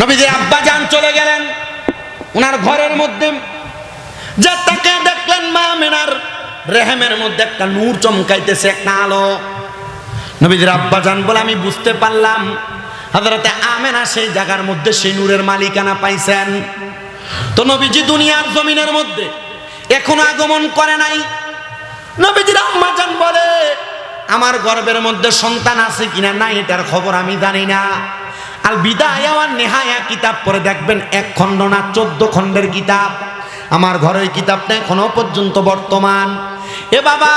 নবীজির আব্বাজান চলে গেলেন ওনার ঘরের মধ্যে, যে তাকে দেখলেন মা আমেনার রেহেমের মধ্যে একটা নূর চমকাইতেছে, একটা আলো। নবীজির আব্বাজান বলে আমি বুঝতে পারলাম হযরতে আমেনা সেই জায়গার মধ্যে সেই নূরের মালিকানা পাইছেন। তো নবীজি দুনিয়ার জমিনের মধ্যে এখনো আগমন করে নাই। নবীজির আম্মাজান বলে আমার গর্ভের মধ্যে সন্তান আছে কিনা নাই এটার খবর আমি জানি না। আল বিদায়া ওয়ান নিহায়া কিতাব পড়ে দেখবেন 1 খণ্ড না 14 খণ্ডের কিতাব। আমার ঘরের কিতাবটা এখনো পর্যন্ত বর্তমান। এ বাবা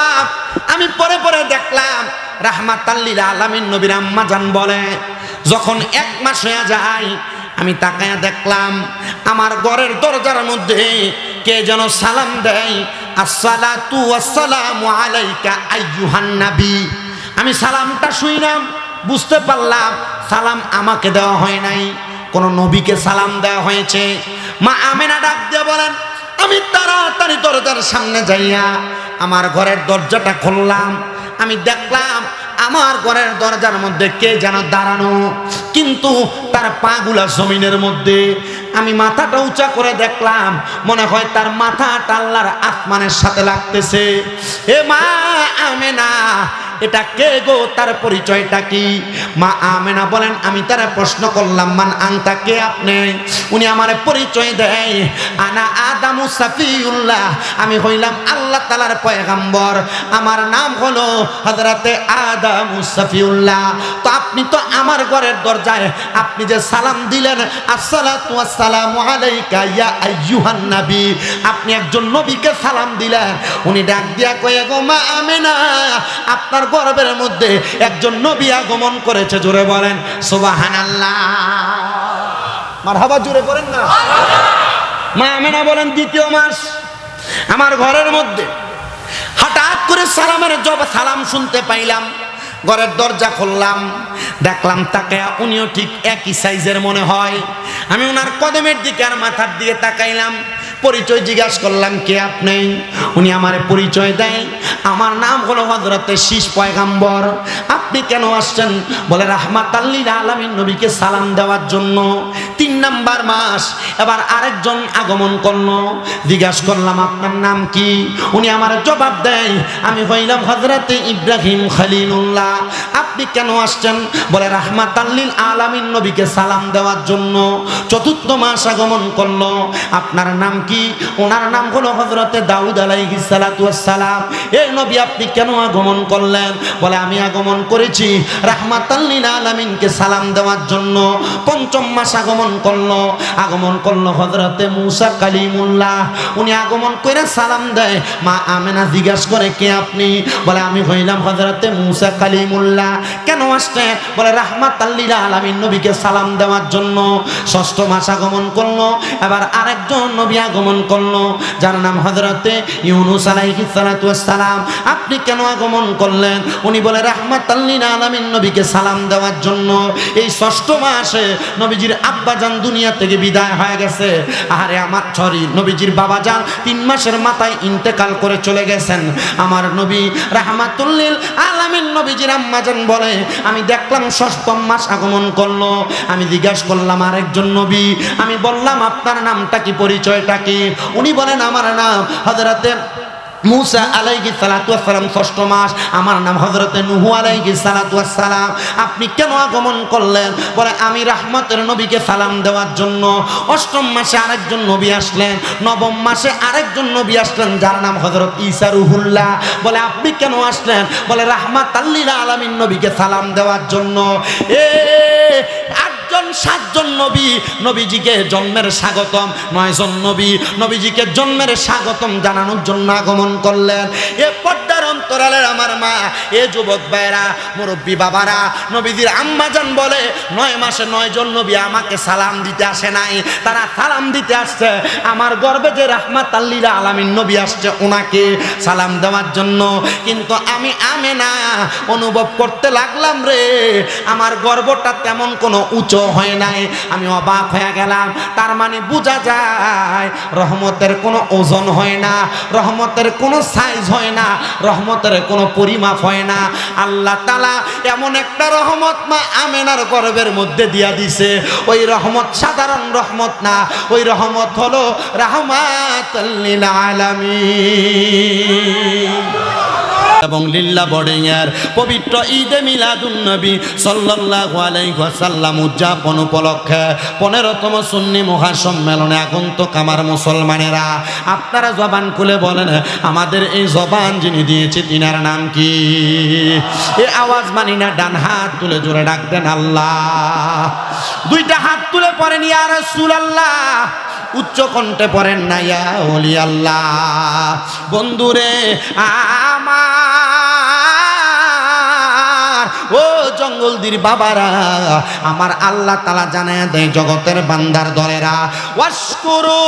আমি পরে পরে দেখলাম রাহমাতাল লিল আলামিন নবীর আম্মাজান বলে যখন 1 মাস হয়ে যায় আমি তাকায়া দেখলাম আমার ঘরের দরজার মধ্যে কে যেন সালাম দেয়, আসসালাতু ওয়াসসালামু আলাইকা আইয়ুহান নবী। আমি সালামটা শুনলাম, বুঝতে পারলাম সালাম আমাকে দেওয়া হয় নাই, কোন নবীকে সালাম দেওয়া হয়েছে। মা আমেনা ডাক দিয়ে বলেন আমি তাড়াতাড়ি দরজার সামনে যাইয়া আমার ঘরের দরজাটা খুললাম। আমি দেখলাম আমার ঘরের দরজার মধ্যে কে যেন দাঁড়ানো, কিন্তু তার পাগুলা জমিনের মধ্যে। আমি মাথাটা উঁচা করে দেখলাম মনে হয় তার মাথাটা আল্লাহর আসমানের সাথে লাগতেছে। এ মা আমেনা এটা কে গো, তার পরিচয়টা কি? মা আমেনা বলেন আমি তারা প্রশ্ন করলাম মান আনতা, কে আপনি? উনি আমারে পরিচয় দেয় আনা আদামু সাফিউল্লাহ, আমি হইলাম আল্লাহ তাআলার পয়গম্বর, আমার নাম হলো হযরতে আদামু সাফিউল্লাহ। তো আপনি তো আমার ঘরের দরজায় আপনি যে সালাম দিলেন আসসালাতু ওয়াসসালামু আলাইকা ইয়া আইয়ুহান নবী, আপনি একজন নবীকে সালাম দিলেন। উনি ডাক দিয়া কয়ে গো মা আমেনা আপনার গর্ভের মধ্যে একজন নবী আগমন করেছে। জোরে বলেন সুবহানাল্লাহ, মারহাবা জোরে করেন না। মা আমেনা বলেন 2য় মাস আমার ঘরের মধ্যে হঠাৎ করে সালামের জবাব সালাম শুনতে পাইলাম। ঘরের দরজা খুললাম, দেখলাম তাকে উনিও ঠিক একই সাইজের মনে হয়। আমি ওনার কদমের দিকে আর মাথার দিকে তাকাইলাম, পরিচয় জিজ্ঞাসা করলাম কে আপনি? উনি আমার পরিচয় দেয় আমার নাম হলো হযরতে শীষ পয়গম্বর। আপনি কেন আসছেন? বলে রাহমাতাল লিল আলামিন নবীকে সালাম দেওয়ার জন্য। 3 নাম্বার মাস এবার আরেকজন আগমন করলো, জিজ্ঞাসা করলাম আপনার নাম কি? উনি আমার জবাব দেয় আমি হইলাম হযরতে ইব্রাহিম খলিলুল্লাহ। আপনি কেন আসছেন? বলে রাহমাতাল লিল আলামিন নবীকে সালাম দেওয়ার জন্য। 4র্থ মাস আগমন করলো, আপনার নাম কি? ওনার নাম হলো হযরতে দাউদ আলাইহিস সালাতু ওয়াস সালাম। এই নবী আপনি কেন আগমন করলেন? বলে আমি আগমন করেছি রাহমাতাল লিল আলামিনকে সালাম দেওয়ার জন্য। 5ম মাস আগমন করলো হযরতে মূসা কালিমুল্লাহ। উনি আগমন করে সালাম দেয়। মা আমেনা জিজ্ঞাসা করে কে আপনি? বলে আমি হইলাম হযরতে মূসা কালিমুল্লাহ। কেন আসছেন? বলে রাহমাতাল লিল আলামিন নবীকে সালাম দেওয়ার জন্য। 6ষ্ঠ মাস আগমন করলো, এবার আরেকজন নবী আগমন করলো যার নাম হযরতে ইউনূস আলাইহিস সালাতু ওয়াস সালাম। আপনি কেন আগমন করলেন? উনি বলে রাহমাতাল লিল আলামিন নবীকে সালাম দেওয়ার জন্য। এই 6ষ্ঠ মাসে নবীজির আব্বাজান দুনিয়া থেকে বিদায় হয়ে গেছে। আরে আমার নবীজির বাবাজান 3 মাসের মাথায় ইন্তেকাল করে চলে গেছেন। আমার নবী রাহমাতুল লিল আলামিন নবীজির আম্মাজান বলে আমি দেখলাম 6ম মাস আগমন করলো। আমি জিজ্ঞাসা করলাম আরেকজন নবী, আমি বললাম আপনার নামটা কি, পরিচয়টা কি? উনি বলেন আমার নাম হযরতে মূসা আলাইহিস সালাতু ওয়াস সালাম। 6ষ্ঠ মাস আমার নাম হযরতে নূহ আলাইহিস সালাতু ওয়াস সালাম। আপনি কেন আগমন করলেন? বলে আমি রাহমতের নবীকে সালাম দেওয়ার জন্য। 8ম মাসে আরেকজন নবী আসলেন, 9ম মাসে আরেকজন নবী আসলেন যার নাম হযরত ঈসা রুহুল্লাহ। বলে আপনি কেন আসলেন? বলে রাহমাতাল লিল আলামিন নবীকে সালাম দেওয়ার জন্য। 7জন নবী নবীজিকে জন্মের স্বাগতম, 9 জন নবী নবীজিকে জন্মের স্বাগতম জানানোর জন্য আগমন করলেন। এ পর্দার অন্তরালের আমার মা, এ যুবক ভাইরা, মুরব্বী বাবারা, নবীজির আম্মাজান বলে 9 মাসে 9 জন নবী আমাকে সালাম দিতে আসে নাই, তারা সালাম দিতে আসছে আমার গর্বে যে রাহমাতাল লিল আলামিন নবী আসছে ওনাকে সালাম দেওয়ার জন্য। কিন্তু আমি আমেনা অনুভব করতে লাগলাম রে আমার গর্বটা তেমন কোনো উঁচু হয় নাই। আমি অবাক হয়ে গেলাম। তার মানে বোঝা যায় রহমতের কোনো ওজন হয় না, রহমতের কোনো সাইজ হয় না, রহমতের কোনো পরিমাপ হয় না। আল্লাহ তাআলা এমন একটা রহমত মা আমেনার গর্ভের মধ্যে দিয়া দিছে। ওই রহমত সাধারণ রহমত না, ওই রহমত হলো রাহমাতাল লিল আলামিন। এবং লিল্লা বোর্ডিং এর পবিত্র ঈদে মিলাদুন নবী সাল্লাল্লাহু আলাইহি ওয়াসাল্লাম উদযাপন উপলক্ষে 15তম সুন্নি মহাসম্মেলনে আগন্তুক আমার মুসলমানেরা, আপনারা জবান খুলে বলেন আমাদের এই জবান যিনি দিয়েছে তিনার নাম কি? এই আওয়াজ মানি না, ডান হাত তুলে জোরে ডাক দেন আল্লাহ। দুইটা হাত তুলে পড়েন ইয়া রাসূলুল্লাহ, উচ্চ কণ্ঠে পড়েন না ইয়া ওলি আল্লাহ। বন্ধুরে আমার ও জঙ্গলদির বাবারা, আমার আল্লাহ তাআলা জানায় দেয় জগতের বান্দার দলেরা, ওয়াশকুরু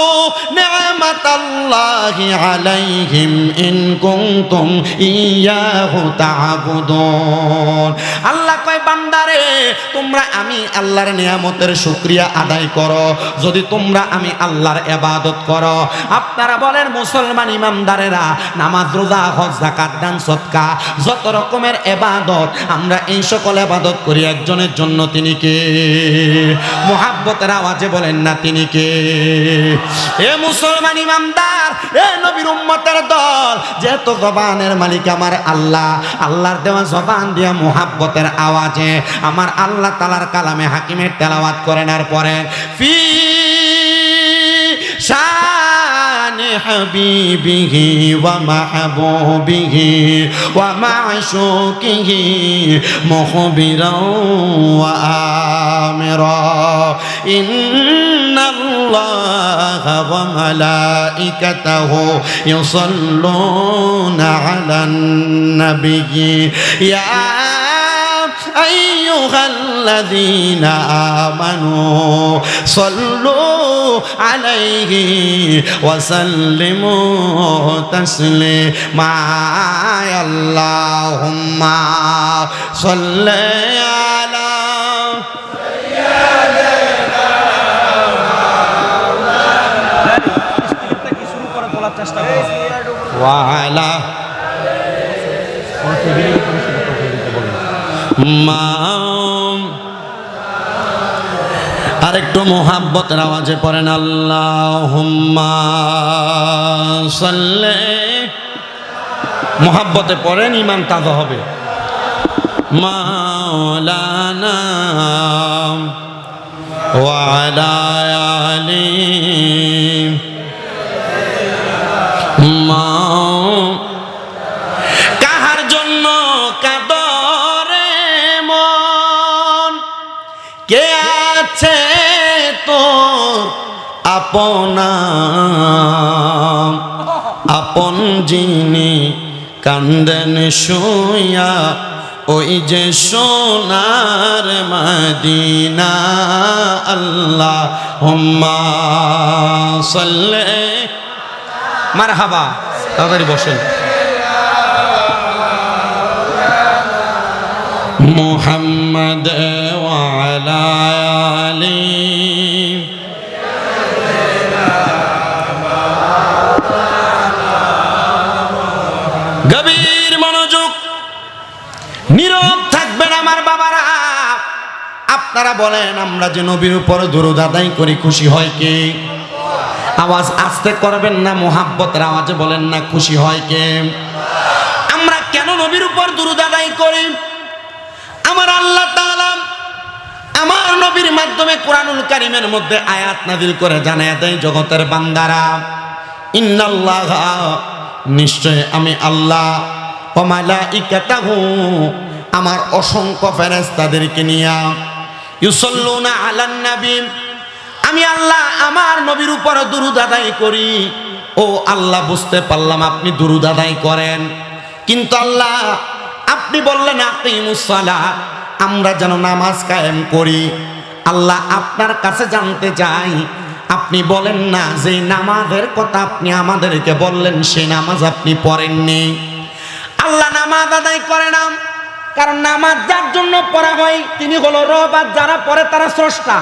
নি'মাতাল্লাহি আলাইহিম ইন কুনতুম ইয়াহু তা'বুদুন। আল্লাহ কয় বান্দারে তোমরা আমি আল্লাহর নিয়ামতের শুকরিয়া আদায় করো যদি তোমরা আমি আল্লাহর ইবাদত করো। আপনারা বলেন মুসলমান ইমানদারেরা, নামাজ রোজা হজ যাকাত দান সদকা যত রকমের ইবাদত আমরা এই সকল ইবাদত করি একজনের জন্য, তিনি কে? মুহাব্বতের আওয়াজে বলেন না তিনি কে? এ মুসলমান ইমানদার, এ নবীর উম্মতের দল, যেহেতু জবানের মালিক আমার আল্লাহ, আল্লাহর দেওয়া জবান দিয়া মুহাব্বতের আওয়াজে আমার আল্লাহ তাআলার কালামে হাকিমের তেলাওয়াত করেন। আর পরে ফি শানি হাবিবিহি ওয়া মাহবুবিহি ওয়া মা'শুকিহি মুখবিরাও ওয়া আমিরা ইন্নাল্লাহা ওয়া মালাইকাতাহু ইউসাল্লুনা আলান নাবিয়্যি ইয়া আইয়ুহাল্লাযীনা আমানু সাল্লু আলাইহি ওয়া সাল্লিমু তাসলিমা। আল্লাহুম্মা সাল্লি আলা সাইয়্যিদিনা ওয়া আলা আরেকটু মোহাব্বতের আওয়াজে পড়েন আল্লাহুম্মা সাল্লি। মোহাব্বতে পড়েন, ঈমান তাজা হবে। মাওলানা ওয়া আলা আলি কাহার জন্য কাদরে মন, কে আছে তোর আপনা আপন যিনি কান্দেন শুইয়া ওই যে সোনার মদিনা। আল্লাহুম্মা সাল্লি। মারহাবা, তাড়াতাড়ি বসেন। মুহাম্মদ ওয়া আলা আলি গভীর মনোযোগ, নীরব থাকবেন আমার বাবারা। আপনারা বলেন আমরা যে নবীর উপর দরুদ আদায় করি খুশি হয় কে? আওয়াজ আস্তে করবেন না, মুহাব্বতের আওয়াজে বলেন না খুশি হয় কে? আমরা কেন নবীর উপর দরুদ আদায় করি? আমার আল্লাহ তাআলা আমার নবীর মাধ্যমে কোরআনুল কারীমের মধ্যে আয়াত নাযিল করে জানায় দেয় জগতের বান্দারা, ইন্নাল্লাহা নিশ্চয় আমি আল্লাহ ওয়া মালাইকাতাহু আমার অসংখ্য ফেরেশতাদেরকে নিয়া ইউসাল্লুনা আলান নবী আমি আল্লাহ আমার নবীর উপর দরুদ আদায় করি। ও আল্লাহ, বুঝতে পারলাম আপনি দরুদ আদায় করেন, কিন্তু আল্লাহ আপনি বললেন আকিমুস সালাত, আমরা যেন নামাজ কায়েম করি। আল্লাহ আপনার কাছে জানতে চাই, আপনি বলেন না যে নামাজের কথা আপনি আমাদেরকে বললেন সেই নামাজ আপনি পড়েননি। আল্লাহ নামাজ আদায় করে না, কারণ নামাজ যার জন্য পড়া হয় তিনি হলো রব, আর যারা পড়ে তারা স্রষ্টা,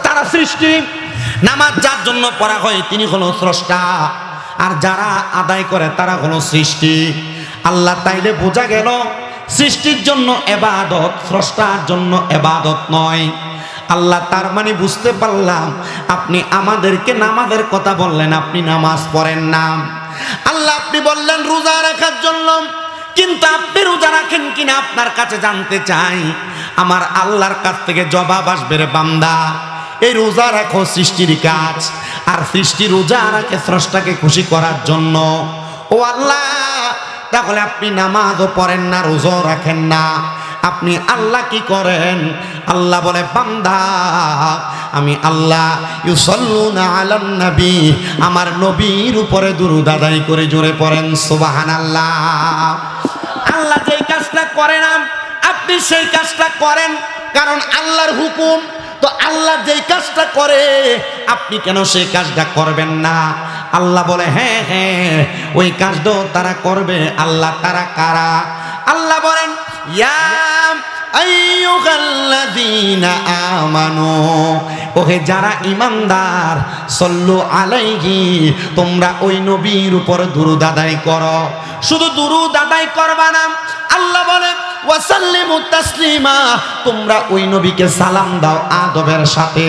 তারা সৃষ্টি। নামাজ যার জন্য পড়া হয় তিনি হলো স্রষ্টা, আর যারা আদায় করে তারা হলো সৃষ্টি। আল্লাহ তাইলে বোঝা গেল সৃষ্টির জন্য ইবাদত, স্রষ্টার জন্য ইবাদত নয়। আল্লাহ তার মানে বুঝতে পারলাম আপনি আমাদেরকে নামাজের কথা বললেন, আপনি নামাজ পড়েন না। আল্লাহ আপনি বললেন রোজা রাখার জন্য, কিন্তু আপনি রোজা রাখেন কিনা আপনার কাছে জানতে চাই। আমার আল্লাহর কাছ থেকে জবাব আসবে, রে বান্দা এই রোজা রাখো সৃষ্টির কাজ, আর সৃষ্টি রোজা রাখে স্রষ্টাকে খুশি করার জন্য। ও আল্লাহ, তাহলে আপনি নামাজও পড়েন না, রোজাও রাখেন না, আপনি আল্লাহ কি করেন? আল্লাহ বলে বান্দা আমি আল্লাহ ইউসাল্লুনা আলান নবী, আমার নবীর উপরে দুরূদ আদায় করে জোরে পড়েন সুবহানাল্লাহ। আল্লাহ যেই কাজটা করে না আপনি সেই কাজটা করেন, কারণ আল্লাহর হুকুম। তো আল্লাহ যেই কাজটা করে আপনি কেন সেই কাজটা করবেন না? আল্লাহ বলে হ্যাঁ হ্যাঁ ওই কাজটাও তারা করবে। আল্লাহ তারা কারা? আল্লাহ বলেন ইয়া আইয়ুহাল্লাযীনা আমানু, ওহে যারা ঈমানদার, সাল্লু আলাইহি, তোমরা ওই নবীর উপর দুরূদ আদায় করো। শুধু দুরূদ আদায় করবা না, আল্লাহ বলেন ওয়াসাল্লিমু তাসলিমা, তোমরা ওই নবীকে সালাম দাও আদবের সাথে।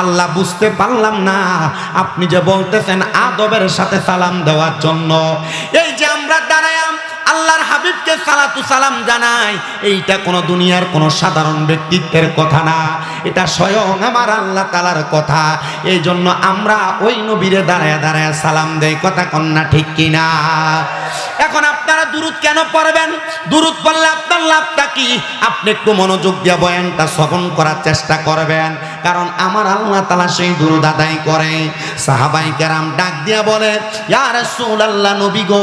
আল্লাহ বুঝতে পারলাম না আপনি যে বলতেছেন আদবের সাথে সালাম দেওয়ার জন্য। এই যে আমরা দাঁড়ায় আল্লাহর হাবিবকে সালাতু সালাম জানাই, এইটা কোনো দুনিয়ার কোনো সাধারণ ব্যক্তিত্বের কথা না, এটা স্বয়ং আমার আল্লাহ তাআলার কথা। এই জন্য আমরা ওই নবীরে দাঁড়ায় দাঁড়ায় সালাম দেই, কথা কন্যা ঠিক কিনা? এখন আপনারা দুরূদ কেন পড়বেন? দুরূদ পড়লে আপনার লাভটা কি? আপনি একটু মনোযোগ দিয়ে বয়ানটা শ্রবণ করার চেষ্টা করবেন, কারণ আমার আল্লাহ তাআলা সেই দুরূদ আদায় করে। সাহাবায়ে কেরাম ডাক দিয়া বলে ইয়া রাসূলুল্লাহ, নবী গো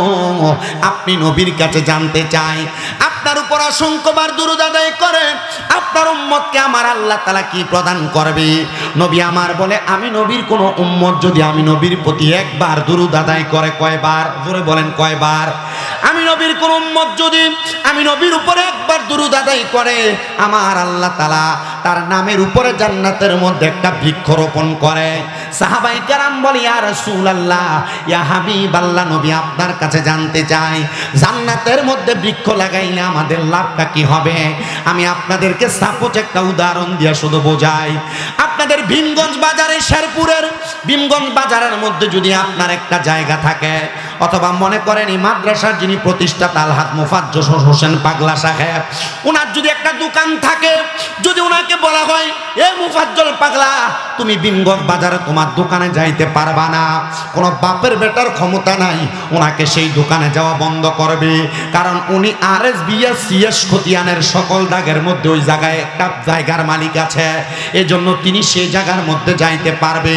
আপনি নবীর কাছে জানতে চাই, আপনার উপর অসংখ্যবার দুরূদ আদায় করে আপনার উম্মতকে আমার আল্লাহ তাআলা কি প্রদান করবে? নবী আমার বলে আমি নবীর কোন উম্মত যদি আমি নবীর প্রতি একবার দুরূদ আদায় করে, কয়বার? জোরে বলেন কয়বার? আমি নবীর কোন উম্মত যদি আমি নবীর উপরে একবার দুরূদ আদায় করে, আমার আল্লাহ তাআলা তার নামের উপরে জান্নাতের মধ্যে একটা বৃক্ষ রোপণ করে। সাহাবায়ে কেরাম বলে ইয়া রাসূলুল্লাহ, ইয়া হাবিবাল্লাহ, নবী আপনার কাছে জানতে চাই জান্নাতের মধ্যে বৃক্ষ লাগাইলে আমাদের লাভটা কি হবে? আমি আপনাদেরকে সাপোজ একটা উদাহরণ দিয়ে শুধু বোঝাই। আপনাদের ভীমগঞ্জ বাজারে, শেরপুরের ভীমগঞ্জ বাজারের মধ্যে যদি আপনার একটা জায়গা থাকে, অথবা মনে করেন এই মাদ্রাসার যিনি প্রতিষ্ঠাতা আলহাজ মুফাজ্জল হোসেন পাগলা সাহেব, ওনার যদি একটা দোকান থাকে, যদি ওনাকে বলা হয় এ মুফাজ্জল পাগলা তুমি ভীমগঞ্জ বাজারে তোমার দোকানে যাইতে পারবা না, কোনো বাপের বেটার ক্ষমতা নাই ওনাকে সেই দোকানে যাওয়া বন্ধ করবে, কারণ উনি RSBS CS খতিয়ানের সকল দাগের মধ্যে ওই জায়গায় একটা জায়গার মালিক আছে, এজন্য তিনি সেই জায়গার মধ্যে যাইতে পারবে।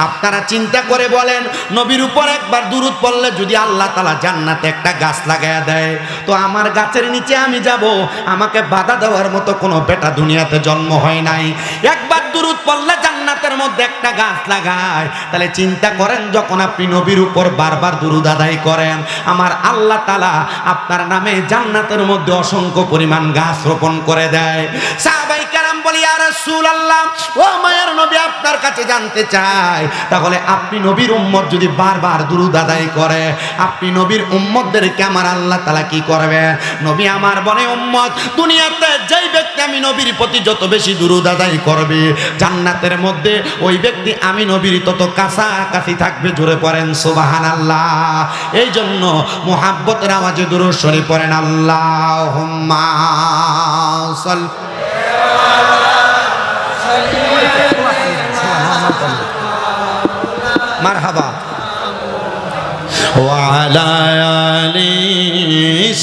আপনারা চিন্তা করে বলেন নবীর উপর একবার দুরূদ পড়লে যদি আল্লাহ তাআলা জান্নাতে একটা গাছ লাগায়া দেয়, তো আমার গাছের নিচে আমি যাব, আমাকে বাধা দেওয়ার মতো কোনো বেটা দুনিয়াতে জন্ম হয় নাই। একবার দুরূদ পড়লে জান্নাতের মধ্যে একটা গাছ লাগায়, তাহলে চিন্তা করেন যখন আপনি নবীর উপর বারবার দুরূদ আদায় করেন, আমার আল্লাহ তাআলা আপনার নামে জান্নাতের মধ্যে অসংখ্য পরিমাণ গাছ রোপণ করে দেয়। সাহাবায়ে কেরাম বলি ইয়া রাসূলুল্লাহ, ও মায়ের নবী আপনার কাছে জানতে চাই, তাহলে আপনি নবীর উম্মত যদি বারবার দুরূদ আদায় করে, আপনি নবীর উম্মতদেরকে আমার আল্লাহ তাআলা কি করবে? নবী আমার বলে উম্মত দুনিয়াতে যেই ব্যক্তি আমি নবীর প্রতি যত বেশি দুরূদ আদায় করবে, জান্নাতের মধ্যে ওই ব্যক্তি আমি নবীর তত কাছাকাছি থাকবে। জোরে পড়েন সুবহানাল্লাহ। এই জন্য মুহাব্বতের আওয়াজে দুরূদ শরীফ পড়েন আল্লাহুম্মা সাল্লি মারহাবা ওয়া আলা আলি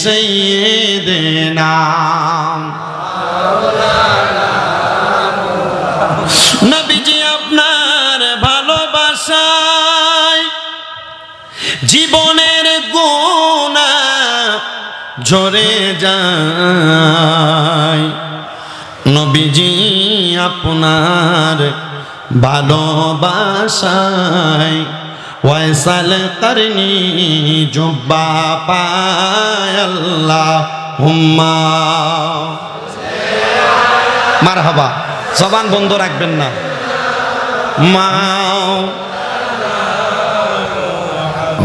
সাইয়্যিদিনা। নবীজি আপনার ভালোবাসায় জীবনের গুনাহ ঝরে যায়, নবীজি আপনার ভালোবাসায় ওয়াইসাল করনি জুব্বা পায়, আল্লাহ হুম্মা মারহাবা। জবান বন্ধ রাখবেন না। মা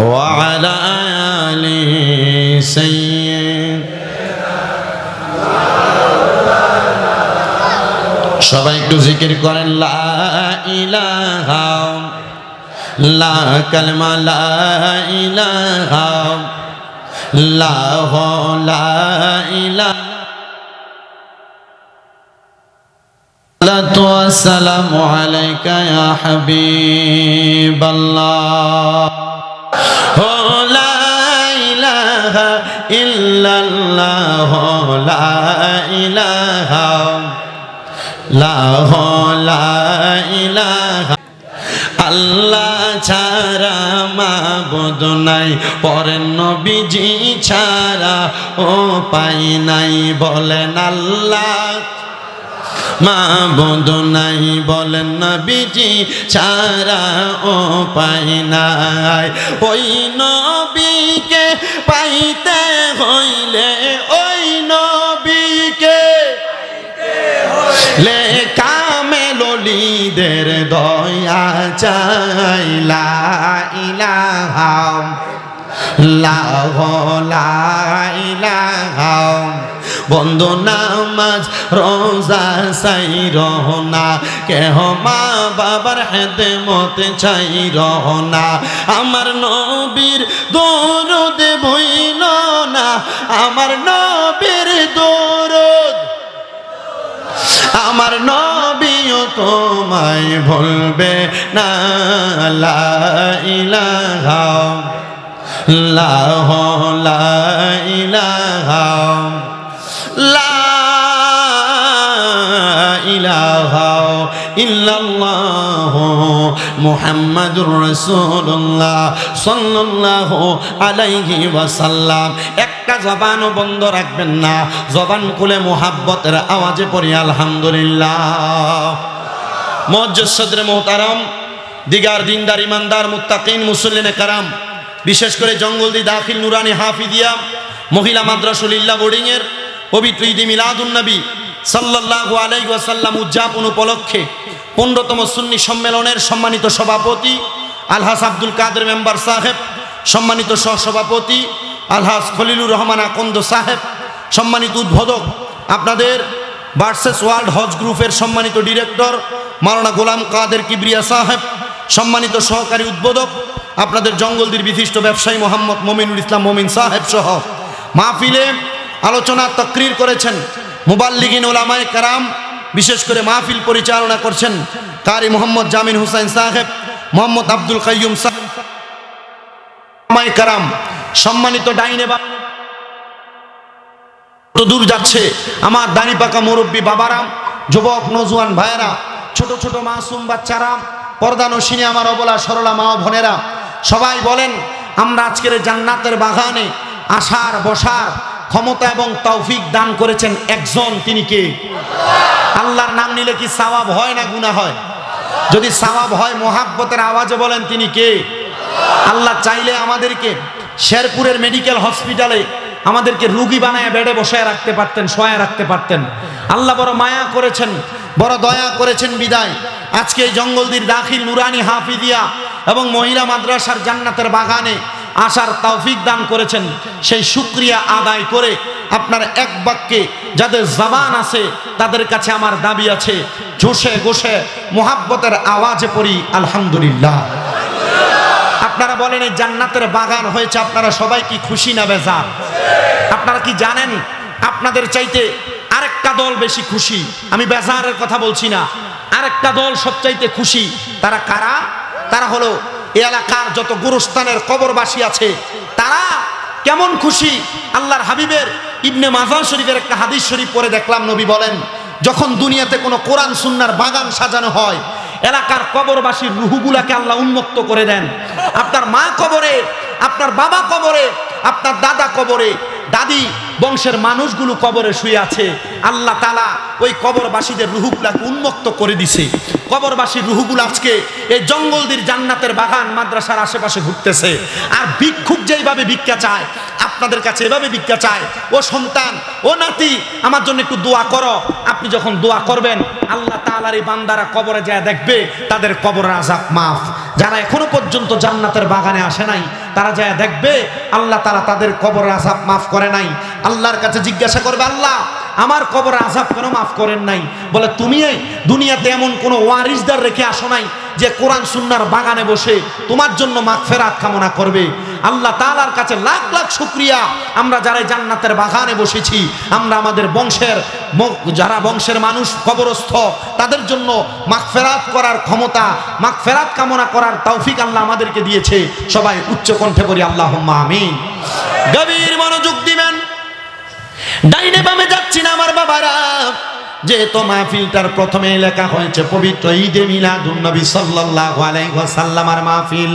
ওয়া আলা আলি সাইয়্যিদ। সবাই একটু জিকির করেন লা ইলাহা, লা কালমা লা ইলাহা ইল্লাল্লাহু লা ইলাহা। আসসালামু আলাইকা ইয়া হাবিবাল্লাহ। লা ইলাহা ইল্লাল্লাহ, লা ইলাহা লা ইলাহা। আল্লাহ ছাড়া মাবুদ নাই, পরের নবীজি ছাড়া ও পাই নাই। বলেন আল্লাহ মাবুদ নাই, বলেন নবীজি ছাড়া ও পাই নাই। ওই নবীকে পাইতে হইলে, ওই নবীকে লে কামেল ওলিদের দয়া চাই। লা ইলাহা ইল্লাল্লাহ, লা ইলাহা। বন্ধু নামাজ রোজা চাই রহনা, কেহ মা বাবার খেদমত চাই রহনা। আমার নবীর দরুদ ভুইল না, আমার নবীর দরুদ। আমার নবীও তোমায় ভুলবে না। লা ইলাহা ইল্লাল্লাহ, লা ইলাহা লা ইলাহা ইল্লাল্লাহ মুহাম্মাদুর রাসূলুল্লাহ সাল্লাল্লাহু আলাইহি ওয়াসাল্লাম। একটা জবানও বন্ধ রাখবেন না, জবান খুলে মুহাব্বতের আওয়াজে পড়ি আলহামদুলিল্লাহ। মুআজ্জাজ সদরে মুহতারাম, দিগার দিনদার ইমানদার মুত্তাকিন মুসল্লিনে কারাম, বিশেষ করে জঙ্গলদি দাখিল নুরানি হাফিজিয়া মহিলা মাদ্রাসুলিল্লাহ বোর্ডিং এর পবিত্র ঈদ মিলাদুন নবী সাল্লাল্লাহু আলাইহি ওয়াসাল্লাম উদযাপন উপলক্ষে 15তম সুন্নি সম্মেলনের সম্মানিত সভাপতি আলহাজ আব্দুল কাদের মেম্বার সাহেব, সম্মানিত সহসভাপতি আলহাজ খলিলুর রহমান আকন্দ সাহেব, সম্মানিত উদ্বোধক আপনাদের ভার্সেস ওয়ার্ল্ড হজ গ্রুপের সম্মানিত ডিরেক্টর মাওলানা গোলাম কাদের কিবরিয়া সাহেব, সম্মানিত সহকারী উদ্বোধক আপনাদের জঙ্গলদির বিশিষ্ট ব্যবসায়ী মোহাম্মদ মমিনুল ইসলাম মমিন সাহেব সহ মাহফিলে আলোচনা তাকরীর করেছেন মুবাল্লিগিন উলামায়ে কেরাম। বিশেষ করে মাহফিল পরিচালনা করছেন কারি মোহাম্মদ জামিন হুসাইন সাহেব, মোহাম্মদ আব্দুল কাইয়ুম সাহেব। উলামায়ে কেরাম, সম্মানিত ডাইনে বা দূর যাচ্ছে আমার দাড়ি পাকা মুরব্বী বাবারাম, যুবক নজওয়ান ভাইয়েরা, ছোট ছোট মাসুম বাচ্চারা, পর্দানশিনী আমার অবলা সরলা মা ও বোনেরা, সবাই বলেন আমরা আজকের জান্নাতের বাগানে আসার বসার ক্ষমতা এবং তৌফিক দান করেছেন একজন, তিনি কে? আল্লাহর নাম নিলে কি সওয়াব হয় না গুনাহ হয়? যদি সওয়াব হয় মোহাব্বতের আওয়াজে বলেন তিনি কে? আল্লাহ চাইলে আমাদেরকে শেরপুরের মেডিকেল হসপিটালে আমাদেরকে রুগী বানায় বেডে বসায় রাখতে পারতেন, শোয়ায় রাখতে পারতেন। আল্লাহ বড় মায়া করেছেন, বড় দয়া করেছেন বিদায় আজকে এই জঙ্গলদির দাখিল নুরানি হাফিজিয়া এবং মহিলা মাদ্রাসার জান্নাতের বাগানে আসার তৌফিক দান করেছেন। সেই শুকরিয়া আদায় করে আপনার এক বাক্যে যাদের জবান আছে তাদের কাছে আমার দাবি আছে, জোশে গোশে মোহাব্বতের আওয়াজে পড়ি আলহামদুলিল্লাহ। আপনারা বলেন এই জান্নাতের বাগান হয়েছে, আপনারা সবাই কি খুশি না বেজার? আপনারা কি জানেন আপনাদের চাইতে আরেকটা দল বেশি খুশি? আমি বেজারের কথা বলছি না, আরেকটা দল সবচাইতে খুশি। তারা কারা? তারা হলো এই এলাকার যত গুরুস্থানের কবরবাসী আছে, তারা কেমন খুশি? আল্লাহর হাবিবের ইবনে মাজাহ শরীফের একটা হাদিস শরীফ পড়ে দেখলাম, নবী বলেন যখন দুনিয়াতে কোনো কোরআন সুন্নাহর বাগান সাজানো হয়, এলাকার কবরবাসীর রুহগুলাকে আল্লাহ উন্মুক্ত করে দেন। আপনার মা কবরে, আপনার বাবা কবরে, আপনার দাদা কবরে, দাদি বংশের মানুষগুলো কবরে শুয়ে আছে, আল্লাহ তাআলা ওই কবরবাসীদের রুহগুলাকে উন্মুক্ত করে দিছে। কবরবাসীর রুহগুলো আজকে এই জঙ্গলদের জান্নাতের বাগান মাদ্রাসার আশেপাশে ঘুরতেছে। আর ভিক্ষুক যেইভাবে ভিক্ষা চায়, আপনাদের কাছে এভাবে ভিক্ষা চায়, ও সন্তান, ও নাতি, আমার জন্য একটু দোয়া করো। আপনি যখন দোয়া করবেন, আল্লাহ তাআলার এই বান্দারা কবরে যায় দেখবে তাদের কবরের আযাব মাফ। যারা এখনো পর্যন্ত জান্নাতের বাগানে আসে নাই, তারা যায় দেখবে আল্লাহ তাআলা তাদের কবরের আযাব মাফ করে নাই। আল্লাহর কাছে জিজ্ঞাসা করবে, আল্লাহ আমার কবরের আযাব কেন মাফ করেন নাই? বলে, তুমি এই দুনিয়াতে এমন কোনো ওয়ারিসদার রেখে আসো নাই যে কোরআন সুন্নাহর বাগানে বসে তোমার জন্য মাগফিরাত কামনা করবে। আল্লাহ তাআলার কাছে লাখ লাখ শুকরিয়া, আমরা যারা জান্নাতের বাগানে বসেছি, আমরা আমাদের বংশের যারা বংশের মানুষ কবরস্থ, তাদের জন্য মাগফিরাত করার ক্ষমতা, মাগফিরাত কামনা করার তৌফিক আল্লাহ আমাদেরকে দিয়েছে। সবাই উচ্চ কণ্ঠে বলি আল্লাহুম্মা আমিন। গভীর মনোযোগ দিবেন। ডাইনে বামে যাচ্ছি না আমার বাবারা, যেহেতু মাহফিলটার প্রথমে লেখা হয়েছে পবিত্র ঈদে মিলাদুন নবী সাল্লাল্লাহু আলাইহি ওয়াসাল্লামের মাহফিল।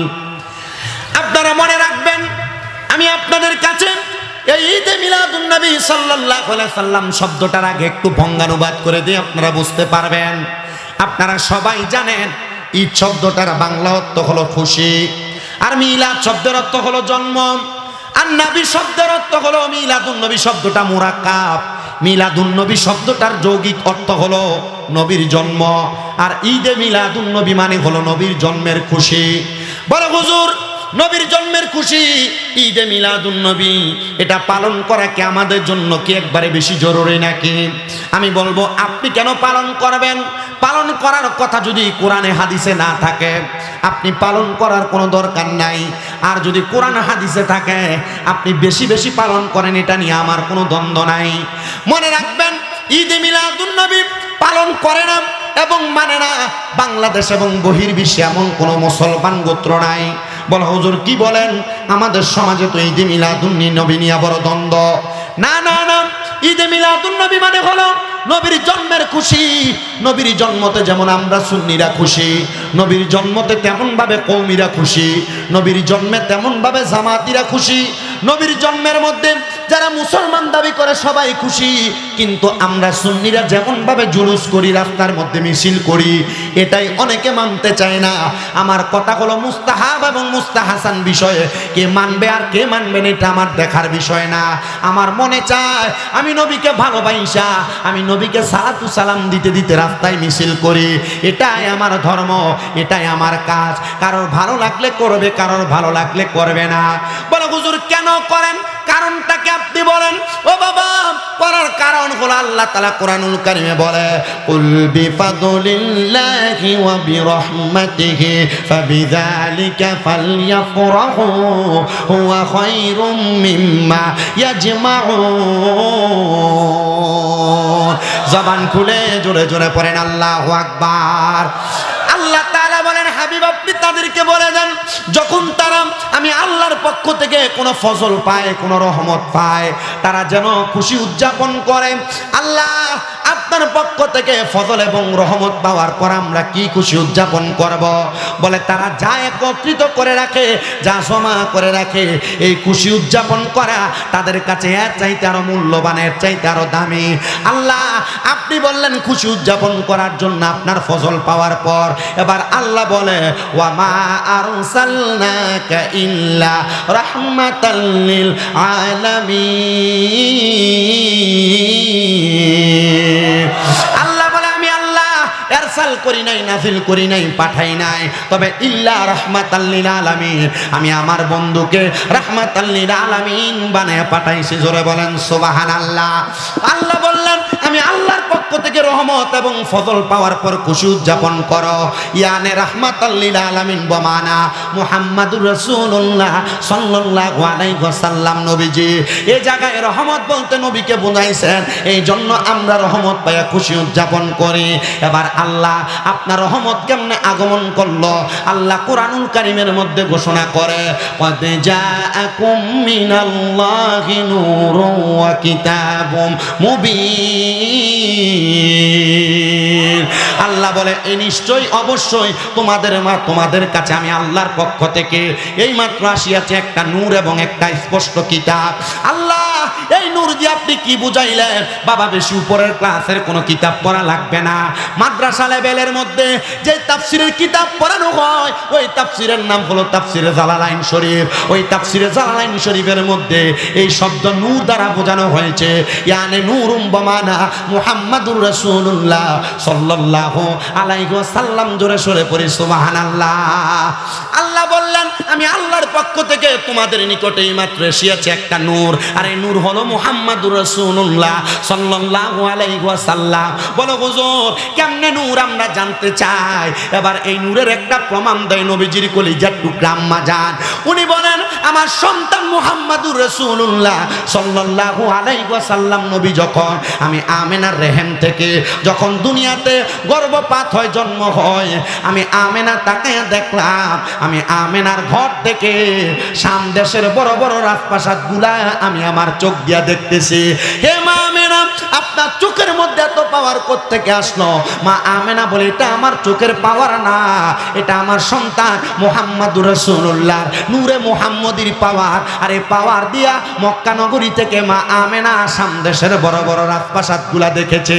আপনারা মনে রাখবেন, আমি আপনাদের কাছে এই ঈদে মিলাদুন নবী সাল্লাল্লাহু আলাইহি ওয়াসাল্লাম শব্দটার আগে একটু ভঙ্গানুবাদ করে দিয়ে আপনারা বুঝতে পারবেন। আপনারা সবাই জানেন ঈদ শব্দটার বাংলা অর্থ হলো খুশি, আর মিলাদ শব্দের অর্থ হলো জন্ম, আর নবী শব্দের অর্থ হলো মিলাদুন নবী শব্দটা মুরাক্কাব। মিলাদুন নবী শব্দটার যৌগিক অর্থ হলো নবীর জন্ম, আর ঈদে মিলাদুন নবী মানে হলো নবীর জন্মের খুশি। বলে, হুজুর নবীর জন্মের খুশি, ঈদে মিলাদুন নবী, এটা পালন করা কি আমাদের জন্য কি একবারে বেশি জরুরি নাকি? আমি বলবো, আপনি কেন পালন করবেন? পালন করার কথা যদি কোরআনে হাদিসে না থাকে, আপনি পালন করার কোনো দরকার নাই। আর যদি কোরআন হাদিসে থাকে, আপনি বেশি বেশি পালন করেন, এটা নিয়ে আমার কোনো দ্বন্দ্ব নাই। মনে রাখবেন, ঈদে মিলাদুন নবী পালন করে না এবং মানে না বাংলাদেশ এবং বহির্বিশ্বে এমন কোনো মুসলমান গোত্র নাই। বলে, হুজুর কি বলেন, আমাদের সমাজে তো ঈদে মিলাদুন নবী নিয়ে বড় দ্বন্দ্ব। না না না, ঈদে মিলাদুন নবী মানে হলো নবীর জন্মের খুশি। নবীর জন্মতে যেমন আমরা সুন্নিরা খুশি, নবীর জন্মতে তেমন ভাবে কওমিরা খুশি, নবীর জন্মে তেমন ভাবে জামাতিরা খুশি, নবীর জন্মের মধ্যে যারা মুসলমান দাবি করে সবাই খুশি। কিন্তু আমরা সুন্নিরা যেমন ভাবে জুলুস করি, রাস্তার মধ্যে মিছিল করি, এটাই অনেকে মানতে চায় না। আমার কথা হলো মুস্তাহাব এবং মুস্তাহাসান বিষয়ে কে মানবে আর কে মানবে না এটা আমার দেখার বিষয় না। আমার মনে চায় আমি নবীকে ভালোবাসা, আমি নবীকে সালাতু সালাম দিতে দিতে রাস্তায় মিছিল করি, এটাই আমার ধর্ম, এটাই আমার কাজ। কারোর ভালো লাগলে করবে, কারোর ভালো লাগলে করবে না। বলে, হুজুর কেন করেন? কারণটাকে আপনি বলেন। ও বাবা, করার কারণ হলো আল্লাহ তাআলা কোরআনুল কারীমে বলে, কুল বিফাদলিল্লাহি ওয়া বিরহমাতিহি ফাবিযালিকা ফালইফরাহু হুয়া খায়রুম মিম্মা ইয়াজমাউন। জবান খুলে জোরে জোরে পড়েন আল্লাহু আকবার। আল্লাহ তাআলা বলেন, হাবিব আপনি তাদেরকে বলে দেন, যখন তারা আমি আল্লাহর পক্ষ থেকে কোনো ফজল পায়, কোনো রহমত পায়, তারা যেন খুশি উদযাপন করে। আল্লাহ আপনার পক্ষ থেকে ফজল এবং রহমত পাওয়ার পর আমরা কি খুশি উদযাপন করব? বলে, তারা যা একত্রিত করে রাখে, যা জমা করে রাখে, এই খুশি উদযাপন করা তাদের কাছে এর চাইতে আরো মূল্যবান, এর চাইতে আরো দামি। আল্লাহ আপনি বললেন খুশি উদযাপন করার জন্য আপনার ফজল পাওয়ার পর, এবার আল্লাহ বলে, ওয়া মা আরসালনাকা ইল্লা রাহমাতাল লিল আলামিন। আল্লাহ বলে, আমি আল্লাহ এরসাল করি নাই, নাযিল করি নাই, পাঠাই নাই, তবে ইল্লা রাহমাতাল লিল আলামিন, আমি আমার বন্ধুকে রাহমাতাল লিল আলামিন বানায় পাঠাইছি। জোরে বলেন সুবহানাল্লাহ। আল্লাহ বললেন, আমি আল্লাহর পক্ষ থেকে রহমত এবং ফজল পাওয়ার পর খুশি উদযাপন করো। ইয়ানে রাহমাতাল লিল আলামিন বমানা মুহাম্মাদুর রাসূলুল্লাহ সাল্লাল্লাহু আলাইহি ওয়াসাল্লাম নবীজি। এই জায়গায় রহমত বলতে নবীকে বোঝাইছেন, এই জন্য আমরা রহমত পাইয়া খুশি উদযাপন করি। এবার আল্লাহ আপনার রহমত কেমনে আগমন করলো? আল্লাহ কোরআনুল কারীমের মধ্যে ঘোষণা করে, ক্বাদ জাআকুম মিনাল্লাহি নূরুন ওয়া কিতাবুম মুবিন। আল্লাহ বলে, এই নিশ্চয়ই অবশ্যই তোমাদের কাছে আমি আল্লাহর পক্ষ থেকে এই মাত্র আসিয়াছে একটা নূর এবং একটা স্পষ্ট কিতাব। আল্লাহ এই নূর দিয়ে আপনি কি বুঝাইলেন? বাবা বেশি উপরের ক্লাসের কোনো কিতাব পড়া লাগবে না, মাদ্রাসা লেভেলের মধ্যে যে তাফসিরের কিতাব পড়ানো হয় ওই তাফসিরের নাম হলো তাফসিরে জালালাইন শরীফ। ওই তাফসিরে জালালাইন শরীফের মধ্যে এই শব্দ নূর দ্বারা বোঝানো হয়েছে, ইয়ানে নূরুম বামানা মুহাম্মাদুর রাসূলুল্লাহ সাল্লাল্লাহু আলাইহি ওয়াসাল্লাম। জোরে সরে পড়ি সুবহানাল্লাহ। আল্লাহ বললেন আমি আল্লাহর পক্ষ থেকে তোমাদের নিকটে মাত্র এসেছে একটা নূর, আর এই নূর হলো মুহাম্মাদুর রাসূলুল্লাহ সাল্লাল্লাহু আলাইহি ওয়াসাল্লাম। বলো হুজুর কেমনে নূর? আমরা জানতে চাই। এবার এই নূরের একটা প্রমাণ দেয় নবীজির কলিজার টুকরা আম্মা জান। উনি বলেন আমার সন্তান মুহাম্মাদুর রাসূলুল্লাহ সাল্লাল্লাহু আলাইহি ওয়াসাল্লাম নবী যখন আমি আমেনার রেহেম থেকে যখন দুনিয়াতে গর্ভপাত হয়, জন্ম হয়, আমি আমেনা তাকে দেখলাম। আমি আমেনার ঘর থেকে শাম দেশের বড় বড় রাজপ্রাসাদ গুলা আমি আমার চোখ দিয়া দেখতেছি। হে মা আমেনা, আপনার চোখের মধ্যে এত পাওয়ার কোত্থেকে আসলো? মা আমেনা বলে এটা আমার চোখের পাওয়ার না, এটা আমার সন্তান মুহাম্মাদুর রাসূলুল্লাহ নূরে মুহাম্মদীর পাওয়ার। আর এই পাওয়ার দিয়া মক্কা নগরী থেকে মা আমেনা শাম দেশের বড় বড় রাজপ্রাসাদ গুলা দেখেছে।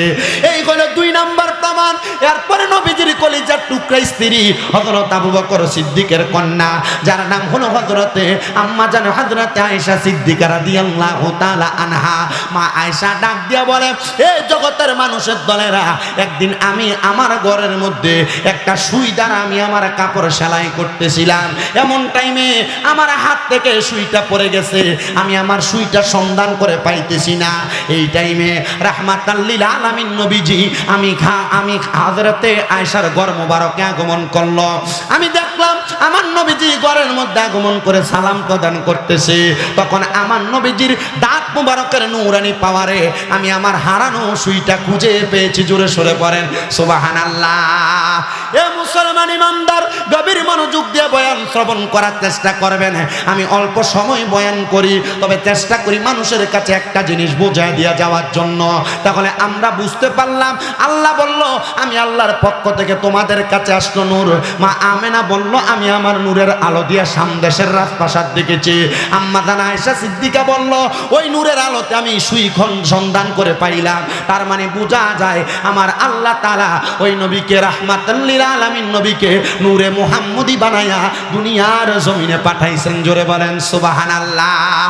এই হলো 2 নাম্বার প্রমাণ। এরপরে নবীজির কলিজার টুকরা স্ত্রী হযরত আবু বকর সিদ্দিকের কন্যা, যার নাম হলো হযরতে আম্মা জান হযরতে আয়েশা সিদ্দিকা রাদিয়াল্লাহু তাআলা আনহা। মা আয়েশা ডাক দিয়া বলে, এই জগতের মানুষের দলেরা, একদিন আমি আমার ঘরের মধ্যে একটা সুই দ্বারা আমি আমার কাপড় সেলাই করতেছিলাম। এমন টাইমে আমার হাত থেকে সুইটা পড়ে গেছে, আমি আমার সুইটা সন্ধান করে পাইতেছি না। এই টাইমে রাহমাতাল লিল আলামিন নবীজি আমি হযরতে আয়েশার ঘর মোবারকে আগমন করলো। আমি দেখলাম আমার নবীজি ঘরের মধ্যে আগমন করে সালাম প্রদান করতেছে। তখন আমার নবীজির দাঁত মোবারকের নূরানি পাওয়ারে আমি আমার হারানো সুইটা খুঁজে পেয়েছি। জোরে সরে পড়েন সুবহানাল্লাহ। এ মুসলমান ইমানদার, গভীর মনোযোগ দিয়ে বয়ান শ্রবণ করার চেষ্টা করবেন। আমি অল্প সময় বয়ান করি, তবে চেষ্টা করি মানুষের কাছে একটা জিনিস বোঝায় দিয়ে যাওয়ার জন্য। তাহলে আমরা বুঝতে পারলাম আল্লাহ বলল আমি আল্লাহর পক্ষ থেকে তোমাদের কাছে আসলো নূর। মা আমেনা বলল আমি আমার নূরের আলো দিয়ে শাম দেশের রাজপ্রাসাদ দেখেছি। আম্মা জান আয়েশা সিদ্দিকা বলল ওই নূরের আলোতে আমি সুইখন সন্ধান করে পাইলাম। তার মানে বোঝা যায় আমার আল্লাহ তাআলা ওই নবীকে রাহমাতাল লিল আলামিন নবীকে নূরে মুহাম্মদী বানায়া দুনিয়ার জমিনে পাঠাইছেন। জোরে বলেন সুবহানাল্লাহ।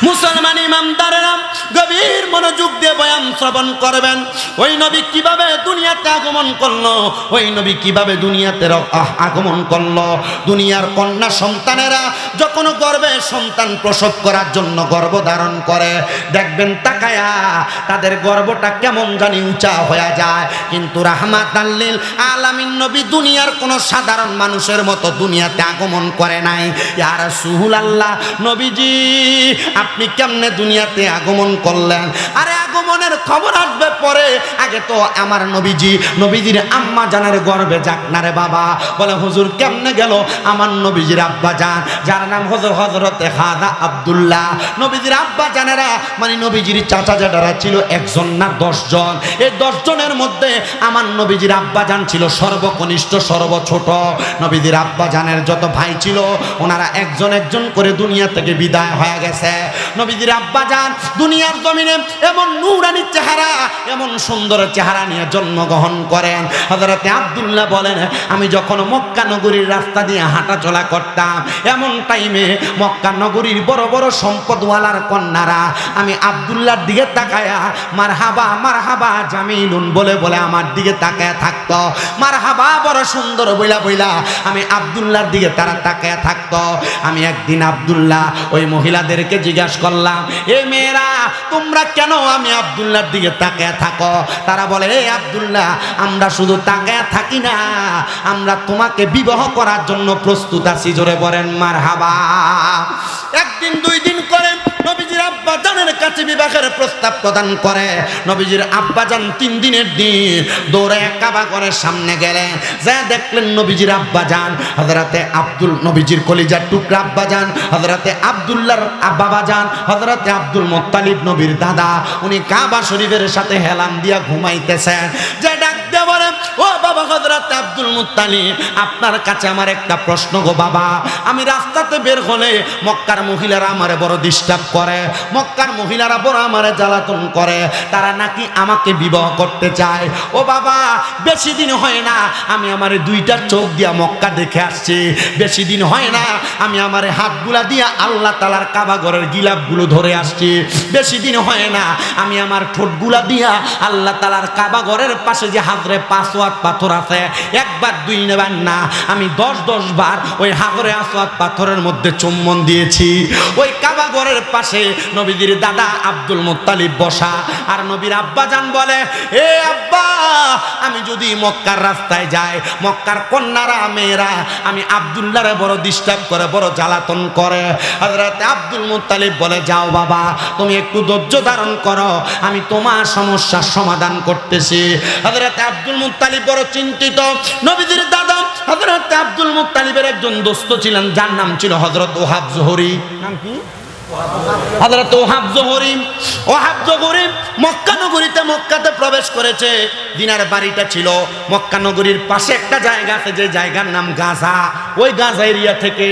মুসলমান ইমানদারেরা গভীর মনোযোগ দিয়ে বয়ান শ্রবণ করবেন। ওই নবী কিভাবে দুনিয়াতে আগমন করলো, ওই নবী কিভাবে দুনিয়াতে আগমন করলো। দুনিয়ার কন্যা সন্তানেরা যখন গর্ভে সন্তান প্রসব করার জন্য গর্ভধারণ করে, দেখবেন তাকায়া তাদের গর্ভটা কেমন জানি উঁচা হয়ে যায়। কিন্তু রাহমাতাল লিল আলামিন নবী দুনিয়ার কোনো সাধারণ মানুষের মতো দুনিয়াতে আগমন করে নাই। ইয়া রাসূলুল্লাহ, নবীজি আপনি কেমনে দুনিয়াতে আগমন করলেন? আরে আগমনের খবর আসবে পরে, আগে তো আমার নবীজির আম্মা জানের গর্ভে যাক না রে বাবা। বলে হুজুর কেমনে গেল? আমার নবীজির আব্বা জান, যার নাম হযরতে খাজা আব্দুল্লাহ, নবীজির আব্বা জানেরা মানে নবীজির চাচা জানেরা ছিল 1 জন না 10 জন। এই 10 জনের মধ্যে আমার নবীজির আব্বা জান ছিল সর্বকনিষ্ঠ, সর্বছোট। নবীজির আব্বা জানের যত ভাই ছিল ওনারা একজন একজন করে দুনিয়া থেকে বিদায় হয়ে গেছে। নবীজির আব্বা জান দুনিয়ার জমিনে এমন নূরানি চেহারা, এমন সুন্দর চেহারা নিয়ে জন্মগ্রহণ করেন। হযরতে আব্দুল্লাহ বলেন আমি যখন মক্কা নগরীর রাস্তা দিয়ে হাঁটাচলা করতাম, এমন টাইমে মক্কা নগরীর বড় বড় সম্পদওয়ালার কন্যারা আমি আব্দুল্লাহর দিকে তাকায়া মারহাবা মারহাবা জামিলুন বলে বলে আমার দিকে তাকায়া থাকতো। মারহাবা বড় সুন্দর বইলা বইলা আমি আব্দুল্লাহর দিকে তারা তাকায়া থাকতো। আমি একদিন আব্দুল্লাহ ওই মহিলাদেরকে জিজ্ঞাসা করলাম, এ মেয়েরা তোমরা কেন আমি আব্দুল্লাহর দিকে তাকায়া থাকো? তারা বলে, এ আব্দুল্লাহ আমরা শুধু তাকায়া থাকি না, আমরা তোমাকে বিবাহ করার জন্য প্রস্তুত আছি। জোরে বলেন মারহাবা। একদিন 2 দিন করে নবীজির আব্বা জানের কাছে বিবাহের প্রস্তাব প্রদান করে। নবীজির আব্বা জান 3 দিনের দিন দৌড়ে কাবা ঘরের সামনে গেলেন, যা দেখলেন নবীজির আব্বা জান হযরতে নবীজির কলিজার টুকরা আব্বা জান হযরতে আব্দুল্লাহর বাবা জান হযরতে আব্দুল মুত্তালিব নবীর দাদা, উনি কাবা শরীফের সাথে হেলান দিয়া ঘুমাইতেছেন। যে ডাক দিয়ে বলেন, ও বাবা হযরতে আব্দুল মুত্তালিব, আপনার কাছে আমার একটা প্রশ্ন গো বাবা। আমি রাস্তাতে বের হলে মক্কার মহিলারা আমারে বড় ডিস্টার্ব করে, মক্কার মহিলারা বড় আমারে জ্বালাতন করে, তারা নাকি আমাকে বিবাহ করতে চায়। ও বাবা, বেশি দিন হয় না আমি আমার দুইটা চোখ দিয়া মক্কা দেখে আসছি, বেশি দিন হয় না আমি আমার হাতগুলা দিয়া আল্লাহ তাআলার কাবা ঘরের গিলাফগুলো ধরে আসছি, বেশি দিন হয় না আমি আমার ঠোঁটগুলা দিয়া আল্লাহ তাআলার কাবা ঘরের পাশে যে হাজরে আসওয়াদ পাথর আছে, একবার দুই নেবার না আমি 10 বার ওই হাজরে আসওয়াদ পাথরের মধ্যে চুম্বন দিয়েছি। ওই কাবা ঘরের পাশে নবীজির দাদা আব্দুল মুত্তালিব বসা, আর নবীর আব্বাজান বলে, এ আব্বা, আমি যদি মক্কার রাস্তায় যাই, মক্কার কন্যারা মেয়েরা আমি আব্দুল্লাহরে বড় ডিস্টার্ব করে, বড় জ্বালাতন করে। হযরত আব্দুল মুত্তালিব বলে, যাও বাবা, তুমি একটু ধৈর্য ধারণ করো, আমি তোমার সমস্যার সমাধান করতেছি। হযরত আব্দুল মুত্তালিব বড় চিন্তিত। নবীজির দাদা হযরত আব্দুল মুত্তালিবের একজন দোস্ত ছিলেন, যার নাম ছিল হযরত ওহাব জোহরি। নাম কি? হযরত ওহাব জোহরি। ওহাব জোহরি মক্কা নগরীতে, মক্কাতে প্রবেশ করেছে। দিনার বাড়িটা ছিল মক্কা নগরীর পাশে একটা জায়গা আছে, যে জায়গার নাম গাজা। ওই গাজা এরিয়া থেকে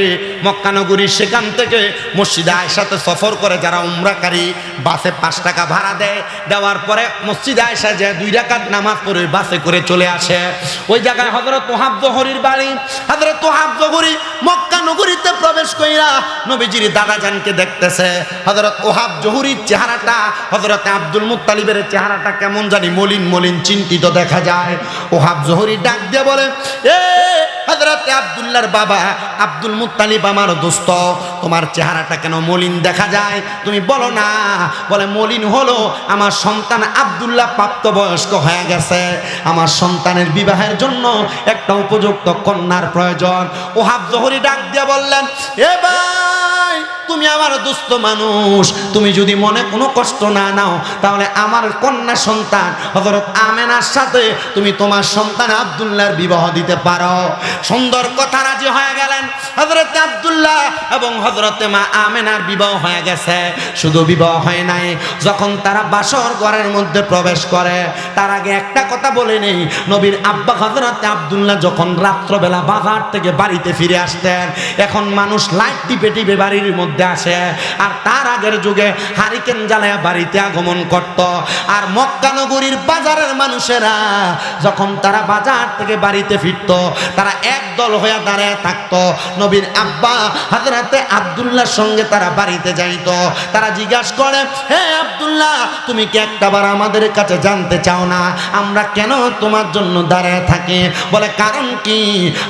মক্কা নগরীর, সেখান থেকে মসজিদে আয়েশাতে সফর করে যারা উমরাকারী, বাসে 5 টাকা ভাড়া দেয়, দেওয়ার পরে মসজিদে আয়েশা যায় 2 রাকাত নামাজ পড়ে বাসে করে চলে আসে। ওই জায়গায় হযরত ওহাব জোহরির বাড়ি। হযরত ওহাব জোহরি মক্কা নগরীতে প্রবেশ কইরা নবীজির দাদাজানকে দেখতেছে। হযরত ওহাব জোহরির চেহারাটা হযরত আব্দুল মুত্তালিবের চেহারাটা কেমন জানি মলিন মলিন চিন্তিত দেখা যায়। ওহাব জোহরি ডাক দিয়ে বলে, এ হযরত আব্দুল্লাহর বাবা আব্দুল মুত্তালিব, আমার দোস্ত, তোমার চেহারাটা কেন মলিন দেখা যায়, তুমি বলো না। বলে, মলিন হলো আমার সন্তান আব্দুল্লাহ প্রাপ্তবয়স্ক হয়ে গেছে, আমার সন্তানের বিবাহের জন্য একটা উপযুক্ত কন্যার প্রয়োজন। ওহাব জোহরি ডাক দিয়ে বললেন, এ ভাই, তুমি আমার দুস্থ মানুষ, তুমি যদি মনে কোনো কষ্ট না নাও, তাহলে আমার কন্যা সন্তান হযরত আমেনার সাথে তুমি তোমার সন্তান আব্দুল্লাহর বিবাহ দিতে পারো। সুন্দর কথা, রাজি হয়ে গেলেন। হযরত আব্দুল্লাহ এবং হযরত মা আমেনার বিবাহ হয়ে গেছে। শুধু বিবাহ হয় নাই, যখন তারা বাসর ঘরের মধ্যে প্রবেশ করে, তার আগে একটা কথা বলে নেই, নবীর আব্বা হযরত আব্দুল্লাহ যখন রাত্রবেলা বাজার থেকে বাড়িতে ফিরে আসতেন, এখন মানুষ লাইট টিপে টিপে বাড়ির মধ্যে আসে, আর তার আগের যুগে হারিকেন জ্বালায়া বাড়িতে আগমন করত। আর মক্কা নগরীর বাজারের মানুষেরা যখন তারা বাজার থেকে বাড়িতে ফিরত, তারা একদল হয়ে দাঁড়ায় থাকতো। নবীর আব্বা হযরতে আব্দুল্লাহর সঙ্গে তারা বাড়িতে যাইত। তারা জিজ্ঞাসা করে, হে আব্দুল্লাহ, তুমি কি একটাবার আমাদের কাছে জানতে চাও না আমরা কেন তোমার জন্য দাঁড়ায় থাকি? বলে, কারণ কি?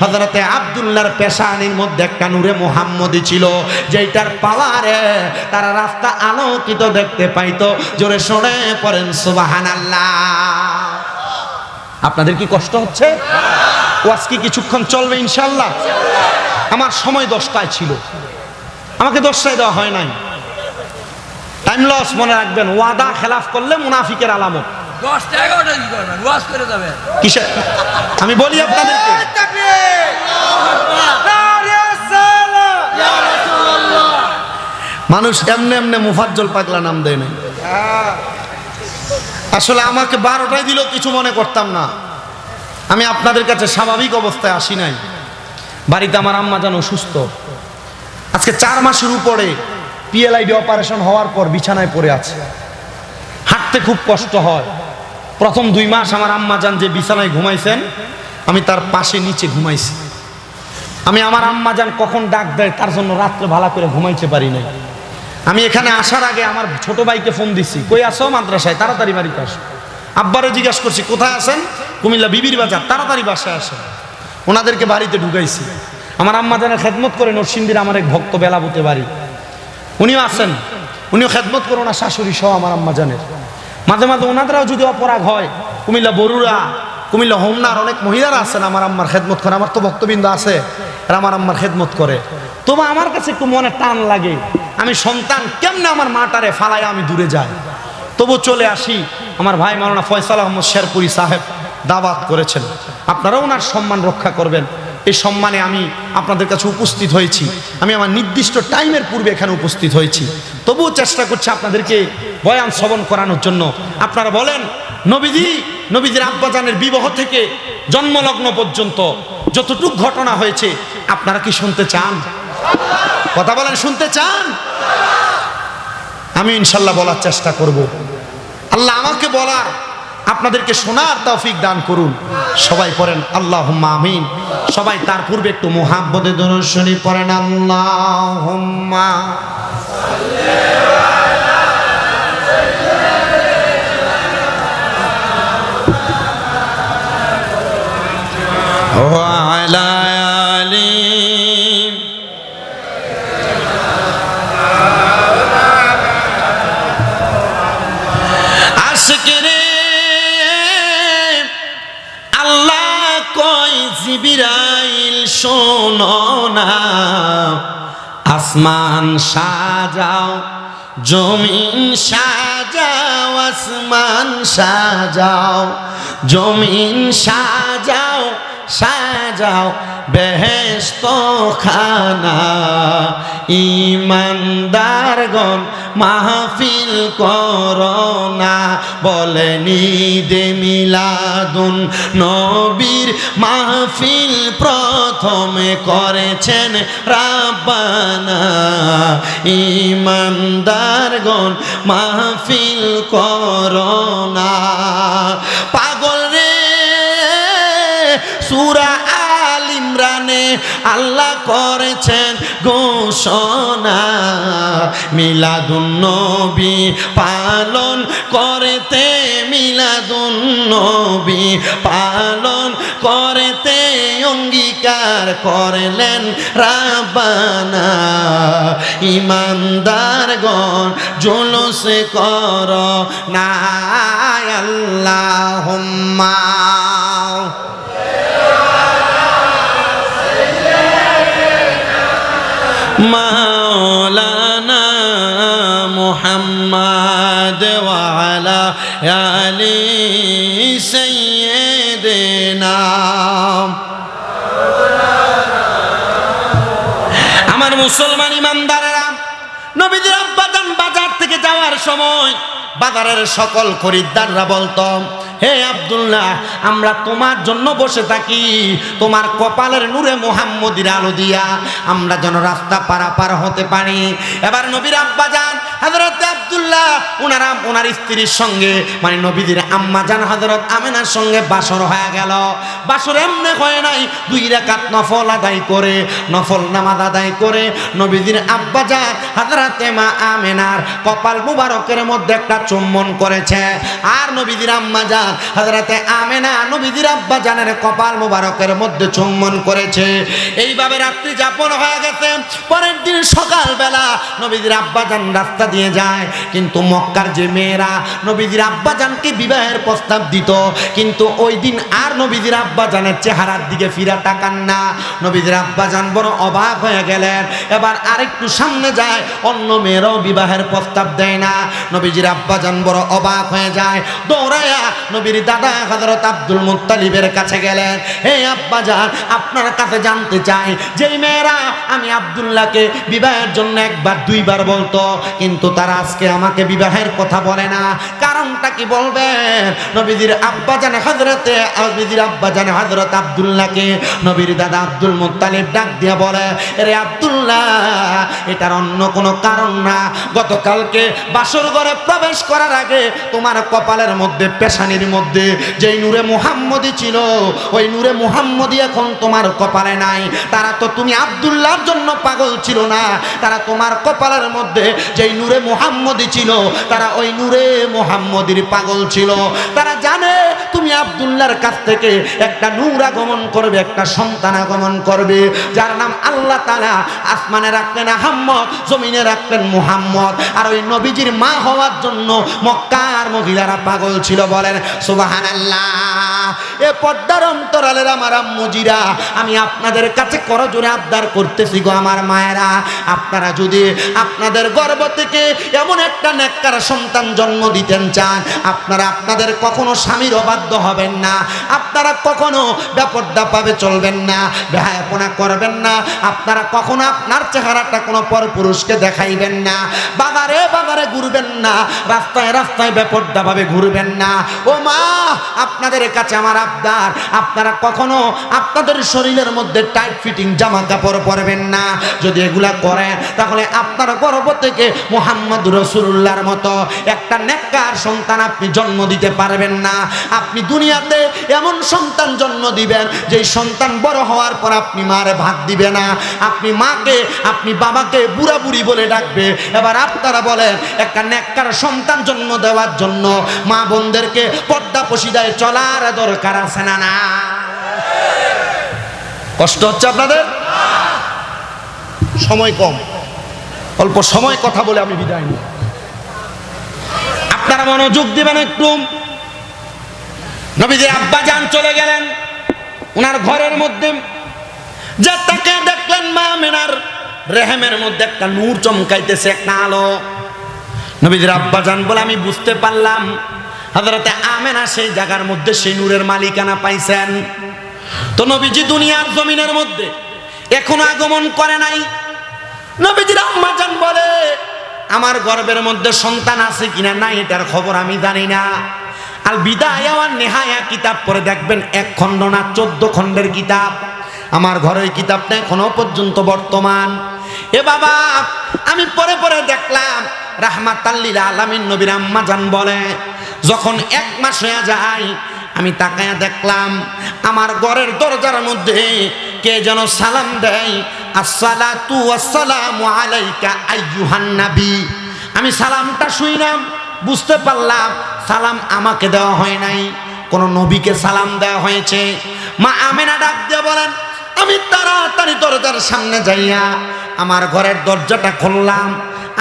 হযরতে আব্দুল্লাহর পেশানির মধ্যে একটা নূরে মুহাম্মদী ছিল, যেটার পাওয়ারে তারা রাস্তা আলোকিত দেখতে পাইতো। জোরে শুনে পড়েন সুবহানাল্লাহ। আপনাদের কি কষ্ট হচ্ছে? ওয়াজ কি কিছুক্ষণ চলবে ইনশাআল্লাহ? আমার সময় 10টায় ছিল, আমাকে 10টায় দেওয়া হয় নাই। টাইম লস মনে রাখবেন, ওয়াদা খেলাফ করলে মুনাফিকের আলামত। 10টা 11টা কি করবেন? ওয়াজ করে যাবেন। কিসে? আমি বলি আপনাদেরকে, মানুষ এমনি এমনি মুফাজ্জল পাগলা নাম দেয় নাই। আসলে আমাকে 12টায় দিল কিছু মনে করতাম না। আমি আপনাদের কাছে স্বাভাবিক অবস্থায় আসি নাই। বাড়িতে আমার আম্মা যেন অসুস্থ, আজকে 4 মাসের উপরে পিএলআইডি অপারেশন হওয়ার পর বিছানায় পড়ে আছে, হাঁটতে খুব কষ্ট হয়। প্রথম 2 মাস আমার আম্মা জান যে বিছানায় ঘুমাইছেন, আমি তার পাশে নিচে ঘুমাইছি। আমি আমার আম্মা জান কখন ডাক দেয় তার জন্য রাত্রে ভালো করে ঘুমাইতে পারি নাই। আমি এখানে আসার আগে আমার ছোট ভাইকে ফোন দিছি, কই আসো? মাদ্রাসায়, তাড়াতাড়ি বাড়িতে আসো। আব্বারে জিজ্ঞাসা করছি, কোথায় আছেন? কুমিল্লা বিবির বাজার, তাড়াতাড়ি বাসায় আসেন। ওনাদেরকে বাড়িতে ঢুকাইছি। আমার আম্মা জানের খেদমত করে নরসিংদীর আমার এক ভক্ত বেলাবুতে বাড়ি, উনিও আছেন, উনিও খেদমত করে ওনার শাশুড়ি সহ আমার আম্মা জানের। মাঝে মাঝে ওনাদেরও যদি অপরাগ হয়, কুমিল্লা বরুড়া, কুমিল্লা হোমনার অনেক মহিলারা আছেন আমার আম্মার খেদমত করে। আমার তো ভক্তবৃন্দ আছে, এরা আমার আম্মার খেদমত করে। তবু আমার কাছে একটু মনে টান লাগে, আমি সন্তান, কেমনে আমার মাটারে ফালায় আমি দূরে যাই। তবু চলে আসি। আমার ভাই মাওলানা ফয়সাল আহমদ শেরপুরি সাহেব দাওয়াত করেছেন, আপনারাও ওনার সম্মান রক্ষা করবেন। এই সম্মানে আমি আপনাদের কাছে উপস্থিত হয়েছি। আমি আমার নির্দিষ্ট টাইমের পূর্বে এখানে উপস্থিত হয়েছি, তবুও চেষ্টা করছি আপনাদেরকে বয়ান শ্রবণ করানোর জন্য। আপনারা বলেন, নবীজির আব্বাজানের বিবাহ থেকে জন্মলগ্ন পর্যন্ত যতটুক ঘটনা হয়েছে আপনারা কি শুনতে চান? কথা বলেন, শুনতে চান? আমি ইনশাল্লাহ বলার চেষ্টা করব। আল্লাহ আমাকে বলার, আপনাদেরকে শোনার তৌফিক দান করুন। সবাই পড়েন আল্লাহুম্মা আমিন। সবাই তার পূর্বে একটু মুহাব্বতে দরুদ শরীফ পড়েন আল্লাহুম্মা ওয়া আলা আলি আশিকরে আল্লাহ কই জিবরাইল শোনো না, আসমান সাজাও জমিন সাজাও, আসমান সাজাও জমিন সাজাও, সাজাও বেহেশত খানা, ইমানদারগণ মাহফিল করোনা, বলেনি দে মিলাদুন নবীর মাহফিল প্রথমে করেছেন রাব্বানা, ইমানদারগণ মাহফিল করোনা। পাগল রে সূরা আল ইমরানে আল্লাহ করেছেন ঘোষণা, মিলাদুন নবী পালন করতে, মিলাদুন নবী পালন করতে অঙ্গীকার করলেন রাব্বানা, ইমানদারগণ জুলুস কর না আল্লাহুম্মা মাওলানা মুহাম্মদ ওয়া আলা আলি সাইয়্যিদিনা। আমার মুসলমান ইমানদারেরা, নবীজির আব্বাজান বাজার থেকে যাওয়ার সময় বাজারের সকল খরিদ্দাররা বলতো, হে আব্দুল্লাহ, আমরা তোমার জন্য বসে থাকি, তোমার কপালের নূরে মুহাম্মদীর আলো দিয়া আমরা যেন রাস্তা পারাপার হতে পারি। এবার নবীর আব্বাজান হযরত আব্দুল্লাহ ওনার স্ত্রীর সঙ্গে, মানে নবীদের আম্মাজান হযরত আমিনার সঙ্গে বাসর হয়ে গেল। বাসর এমনি হয় নাই, 2 রাকাত নফল আদায় করে, নফল নামাজ আদায় করে নবীদের আব্বাজান হযরত মা আমিনার কপাল মুবারকের মধ্যে একটা চুম্বন করেছে। আর নবীদের আম্মাজান হযরতে আমিনা নবীদের আব্বাজানের কপাল মুবারকের মধ্যে চুম্বন করেছে। এইভাবে রাত্রি যাপন হয়ে গেছে। পরের দিন সকালবেলা নবীদের আব্বাজান রাস্তা দিয়ে যায়, কিন্তু মক্কার যে মেয়েরা নবীদের আব্বাজানকে বিবাহের প্রস্তাব দিত, কিন্তু ওই দিন আর নবীদের আব্বাজানের চেহারার দিকে ফিরা তাকান না। নবীদের আব্বাজান বড় অবাক হয়ে গেলেন। এবার আরেকটু সামনে যায়, অন্য মেয়েরাও বিবাহের প্রস্তাব দেয় না। নবীজির আব্বাজান বড় অবাক হয়ে যায়, দৌড়ায়া নবীর দাদা হযরত আব্দুল মুত্তালিবের কাছে গেলেন। হে আব্বাজান, আপনার কাছে জানতে চাই, যেই মেয়েরা আমি আব্দুল্লাহকে বিবাহের জন্য 1বার 2বার বলতো, কিন্তু তারা আজকে আমাকে বিবাহের কথা বলে না, কারণটা কি বলবেন? নবীজির আব্বাজান হযরত আব্দুল্লাহকে নবীর দাদা আব্দুল মুত্তালিব ডাক দিয়া বলে, রে আব্দুল্লাহ, এটার অন্য কোনো কারণ না। গতকালকে বাসর ঘরে প্রবেশ করার আগে তোমার কপালের মধ্যে, পেশানির মধ্যে যেই নূরে মুহাম্মদী ছিল, ওই নূরে মুহাম্মদী এখন তোমার কপালে নাই। তারা তো তুমি আব্দুল্লাহর জন্য পাগল ছিল না, তারা তোমার কপালের মধ্যে যেই নূরে মুহাম্মদী ছিল, তারা ওই নূরে মুহাম্মদীর পাগল ছিল। তারা জানে তুমি আব্দুল্লাহর কাছ থেকে একটা নূর আগমন করবে, একটা সন্তান আগমন করবে, যার নাম আল্লাহ তাআলা আসমানে রাখলেন আহম্মদ, জমিনে রাখলেন মুহাম্মদ। আর ওই নবীজির মা হওয়ার জন্য মক্কার মহিলারা পাগল ছিল। বলেন সুবহানাল্লাহ। এ পর্দার অন্তরালের আমার আম্মুজিরা, আমি আপনাদের কাছে করজোরে আবদার করতেছি গো আমার মায়েরা, আপনারা যদি আপনাদের গর্ভ থেকে এমন একটা নেককার সন্তান জন্ম দিতেন চান, আপনারা আপনাদের কখনো স্বামীর অবাধ্য হবেন না, আপনারা কখনো বেপর্দা পাবে চলবেন না, বেহায়াপনা করবেন না, আপনারা কখনো আপনার চেহারাটা কোনো পরপুরুষকে দেখাইবেন না, বাজারে বাজারে ঘুরবেন না, রাস্তায় রাস্তায় বেপর্দা ভাবে ঘুরবেন না। ও মা, আপনাদের কাছে আমার আবদার, আপনারা কখনো আপনাদের শরীরের মধ্যে টাইট ফিটিং জামা কাপড় পরবেন না। যদি এগুলা করেন তাহলে আপনার গর্ভ থেকে মুহাম্মদ রাসূলুল্লাহর মতো একটা নেককার সন্তান আপনি জন্ম দিতে পারবেন না। আপনি দুনিয়াতে এমন সন্তান জন্ম দিবেন যেই সন্তান বড় হওয়ার পর আপনি মারে ভাত দিবে না, আপনি মাকে আপনি বাবাকে বুড়া বুড়ি বলে ডাকবে। এবার আপনারা বলেন, একটা নেককার সন্তান জন্ম দেওয়ার জন্য মা বোনদেরকে পর্দা পশিদায় চলার দরকার আছে না? না, কষ্ট হচ্ছে আপনাদের? সময় কম, অল্প সময় কথা বলে আমি বিদায় নিই। আপনারা মনোযোগ দিবেন একটু। নবীজির আব্বা জান চলে গেলেন, ওনার ঘরের মধ্যে যে তাকে দেখলেন মা আমেনার রেহেমের মধ্যে একটা নূর চমকাইতেছে, একটা আলো। নবীজির আব্বা জান বলে, আমি বুঝতে পারলাম হযরতে আমেনা সেই জায়গার মধ্যে সেই নূরের মালিকানা পাইছেন। তো নবীজি দুনিয়ার জমিনের মধ্যে এখনো আগমন করে নাই। নবীজির আম্মা জান বলে, আমার গর্ভের মধ্যে সন্তান আছে কিনা না এটার খবর আমি জানি না। আল বিদায়া ওয়ান নিহায়া কিতাব পড়ে দেখবেন 1 খণ্ড না 14 খণ্ডের কিতাব। আমার ঘরের কিতাবটা এখনো পর্যন্ত বর্তমান। এ বাবা, আমি পরে পরে দেখলাম রাহমাতাল লিল আলামিন নবীর আম্মা জান বলে, যখন 1 মাস হয়ে যায় আমি তাকায়া দেখলাম আমার ঘরের দরজার মধ্যে কে যেন সালাম দেয়, আসসালাতু ওয়াসসালামু আলাইকা আইয়ুহান নবী। আমি সালামটা শুনলাম, বুঝতে পারলাম সালাম আমাকে দেওয়া হয় নাই, কোন নবীকে সালাম দেওয়া হয়েছে। মা আমেনা ডাক দিয়ে বলেন, আমি তাড়াতাড়ি দরজার সামনে যাইয়া আমার ঘরের দরজাটা খুললাম।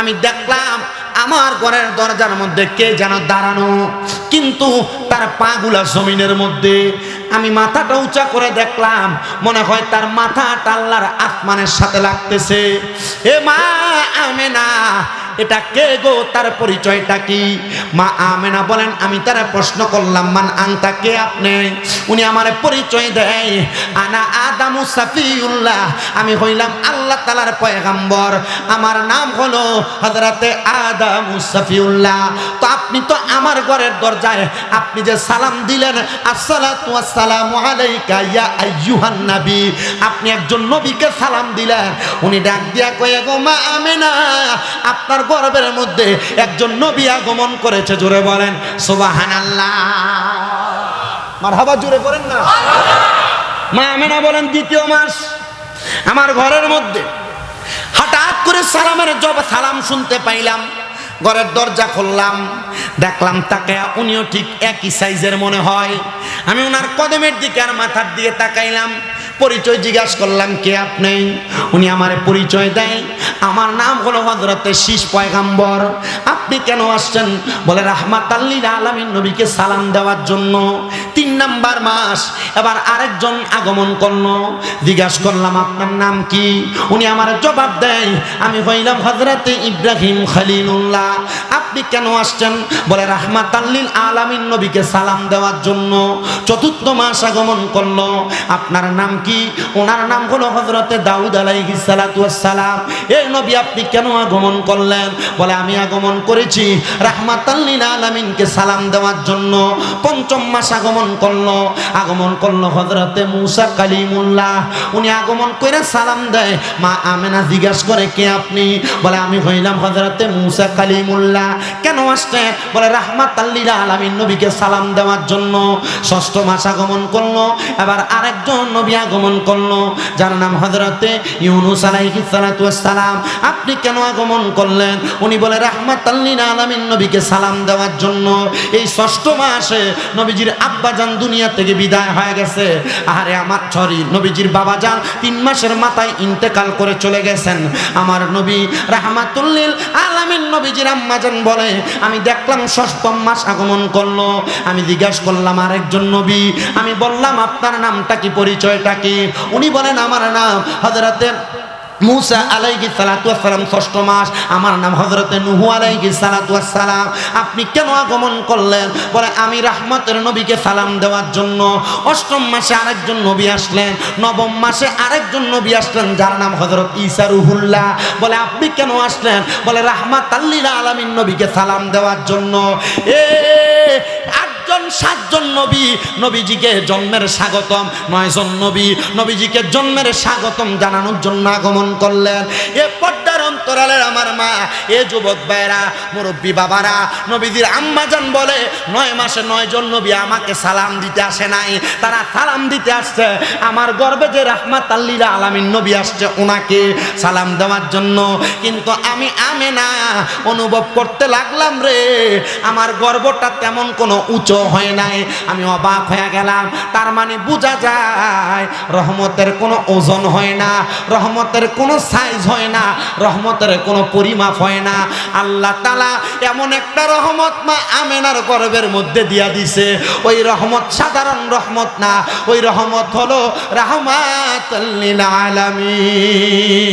আমি দেখলাম আমার ঘরের দরজার মধ্যে কে যেন দাঁড়ানো, কিন্তু তার পাগুলা জমিনের মধ্যে। আমি মাথাটা উঁচা করে দেখলাম, মনে হয় তার মাথাটা আল্লাহর আসমানের সাথে লাগতেছে। এ মা আমেনা, এটা কে গো, তার পরিচয়টা কি? মা আমেনা বলেন, আমি তারা প্রশ্ন করলাম, মান আনতা, কে আপনি? উনি আমারে পরিচয় দেয়, আনা আদামু সাফিউল্লাহ, আমি হইলাম আল্লাহ তাআলার পয়গম্বর, আমার নাম হলো হযরতে আদামু সাফিউল্লাহ। তো আপনি তো আমার ঘরের দরজায় আপনি যে সালাম দিলেন, আসসালাতু ওয়াসসালামু আলাইকা ইয়া আইয়ুহান নবী, আপনি একজন নবীকে সালাম দিলেন। উনি ডাক দিয়া কয়ে, গো মা আমেনা, আপনার গর্ভের মধ্যে একজন নবী আগমন করেছে। জোরে বলেন সুবহানাল্লাহ, মারহাবা, জোরে বলেন না। মা আমেনা বলেন, 2য় মাস আমার ঘরের মধ্যে হঠাৎ করে সালামের জবাব, সালাম শুনতে পাইলাম। ঘরের দরজা খুললাম, দেখলাম তাকে উনিও ঠিক একই সাইজের মনে হয়। আমি ওনার কদমের দিকে আর মাথার দিকে তাকাইলাম, পরিচয় জিজ্ঞাসা করলাম, কে আপনি? উনি আমার পরিচয় দেয়, আমার নাম হলো হযরতে শীষ পয়গম্বর। আপনি কেন আসছেন? বলে রাহমাতাল লিল আলামিন নবীকে সালাম দেওয়ার জন্য। 3 নাম্বার মাস এবার আরেকজন আগমন করলো, জিজ্ঞাসা করলাম, আপনার নাম কি? উনি আমার জবাব দেয়, আমি হইলাম হযরতে ইব্রাহিম খলিলুল্লাহ। আপনি কেন আসছেন? বলে রাহমাতাল লিল আলামিন নবীকে সালাম দেওয়ার জন্য। 4র্থ মাস আগমন করলো, আপনার নাম কি? ওনার নাম হলো হযরতে দাউদ আলাইহিস সালাতু ওয়াস সালাম। এই নবী আপনি কেন আগমন করলেন? বলে আমি আগমন করেছি রাহমাতাল লিল আলামিনকে সালাম দেওয়ার জন্য। 5ম মাস আগমন করলো হযরতে মূসা কালিমুল্লাহ। উনি আগমন করে সালাম দেয়, মা আমেনা জিজ্ঞাসা করে, কে আপনি? বলে আমি হইলাম হযরতে মূসা কালিমুল্লাহ। কেন আসছেন? বলে রাহমাতাল লিল আলামিন নবীকে সালাম দেওয়ার জন্য। 6ষ্ঠ মাস আগমন করলো, এবার আরেকজন নবী আগমন করলো, যার নাম হযরতে ইউনূস আলাইহিস সালাতু ওয়াস সালাম। আপনি কেন আগমন করলেন? উনি বলে রাহমাতাল লিল আলামিন নবীকে সালাম দেওয়ার জন্য। এই 6ষ্ঠ মাসে নবীজির আব্বা জান দুনিয়া থেকে বিদায় হয়ে গেছে। আরে আমার নবীজির বাবা জান 3 মাসের মাথায় ইন্তেকাল করে চলে গেছেন। আমার নবী রাহমাতুল লিল আলামিন নবীজির আম্মা জান বলে, আমি দেখলাম 6ম মাস আগমন করলো। আমি জিজ্ঞাসা করলাম, আরেকজন নবী। আমি বললাম, আপনার নামটা কি, পরিচয়টা কি? উনি বলেন, আমার নাম হযরতে মূসা আলাইহিস সালাতু ওয়াস সালাম। 6ষ্ঠ মাস, আমার নাম হযরতে নূহ আলাইহিস সালাতু ওয়াস সালাম। আপনি কেন আগমন করলেন? বলে আমি রাহমতের নবীকে সালাম দেওয়ার জন্য। 8ম মাসে আরেকজন নবী আসলেন, 9ম মাসে আরেকজন নবী আসলেন, যার নাম হযরত ঈসা রুহুল্লাহ। বলে আপনি কেন আসলেন? বলে রাহমাতাল লিল আলামিন নবীকে সালাম দেওয়ার জন্য। 8জন জন 7 জন নবী নবীজিকে জন্মের স্বাগতম, 9 জন নবী নবীজিকে জন্মের স্বাগতম জানানোর জন্য আগমন করলেন। এ পর্দার অন্তরালের আমার মা, এ যুবক ভাইরা, মুরব্বী বাবারা, নবীজির আম্মাজান বলে 9 মাসে 9 জন নবী আমাকে সালাম দিতে আসে নাই, তারা সালাম দিতে আসছে আমার গর্বে যে রাহমাতাল লিল আলামিন নবী আসছে ওনাকে সালাম দেওয়ার জন্য। কিন্তু আমি আমেনা অনুভব করতে লাগলাম রে, আমার গর্বটা তেমন কোনো উঁচু হয় নাই। আমি অবাক হয়ে গেলাম। তার মানে বোঝা যায় রহমতের কোনো ওজন হয় না, রহমতের কোনো সাইজ হয় না, রহমতের কোনো পরিমাপ হয় না। আল্লাহ তাআলা এমন একটা রহমত মা আমেনার গর্বের মধ্যে দিয়া দিছে, ওই রহমত সাধারণ রহমত না, ওই রহমত হলো রাহমাতাল লিল আলামিন।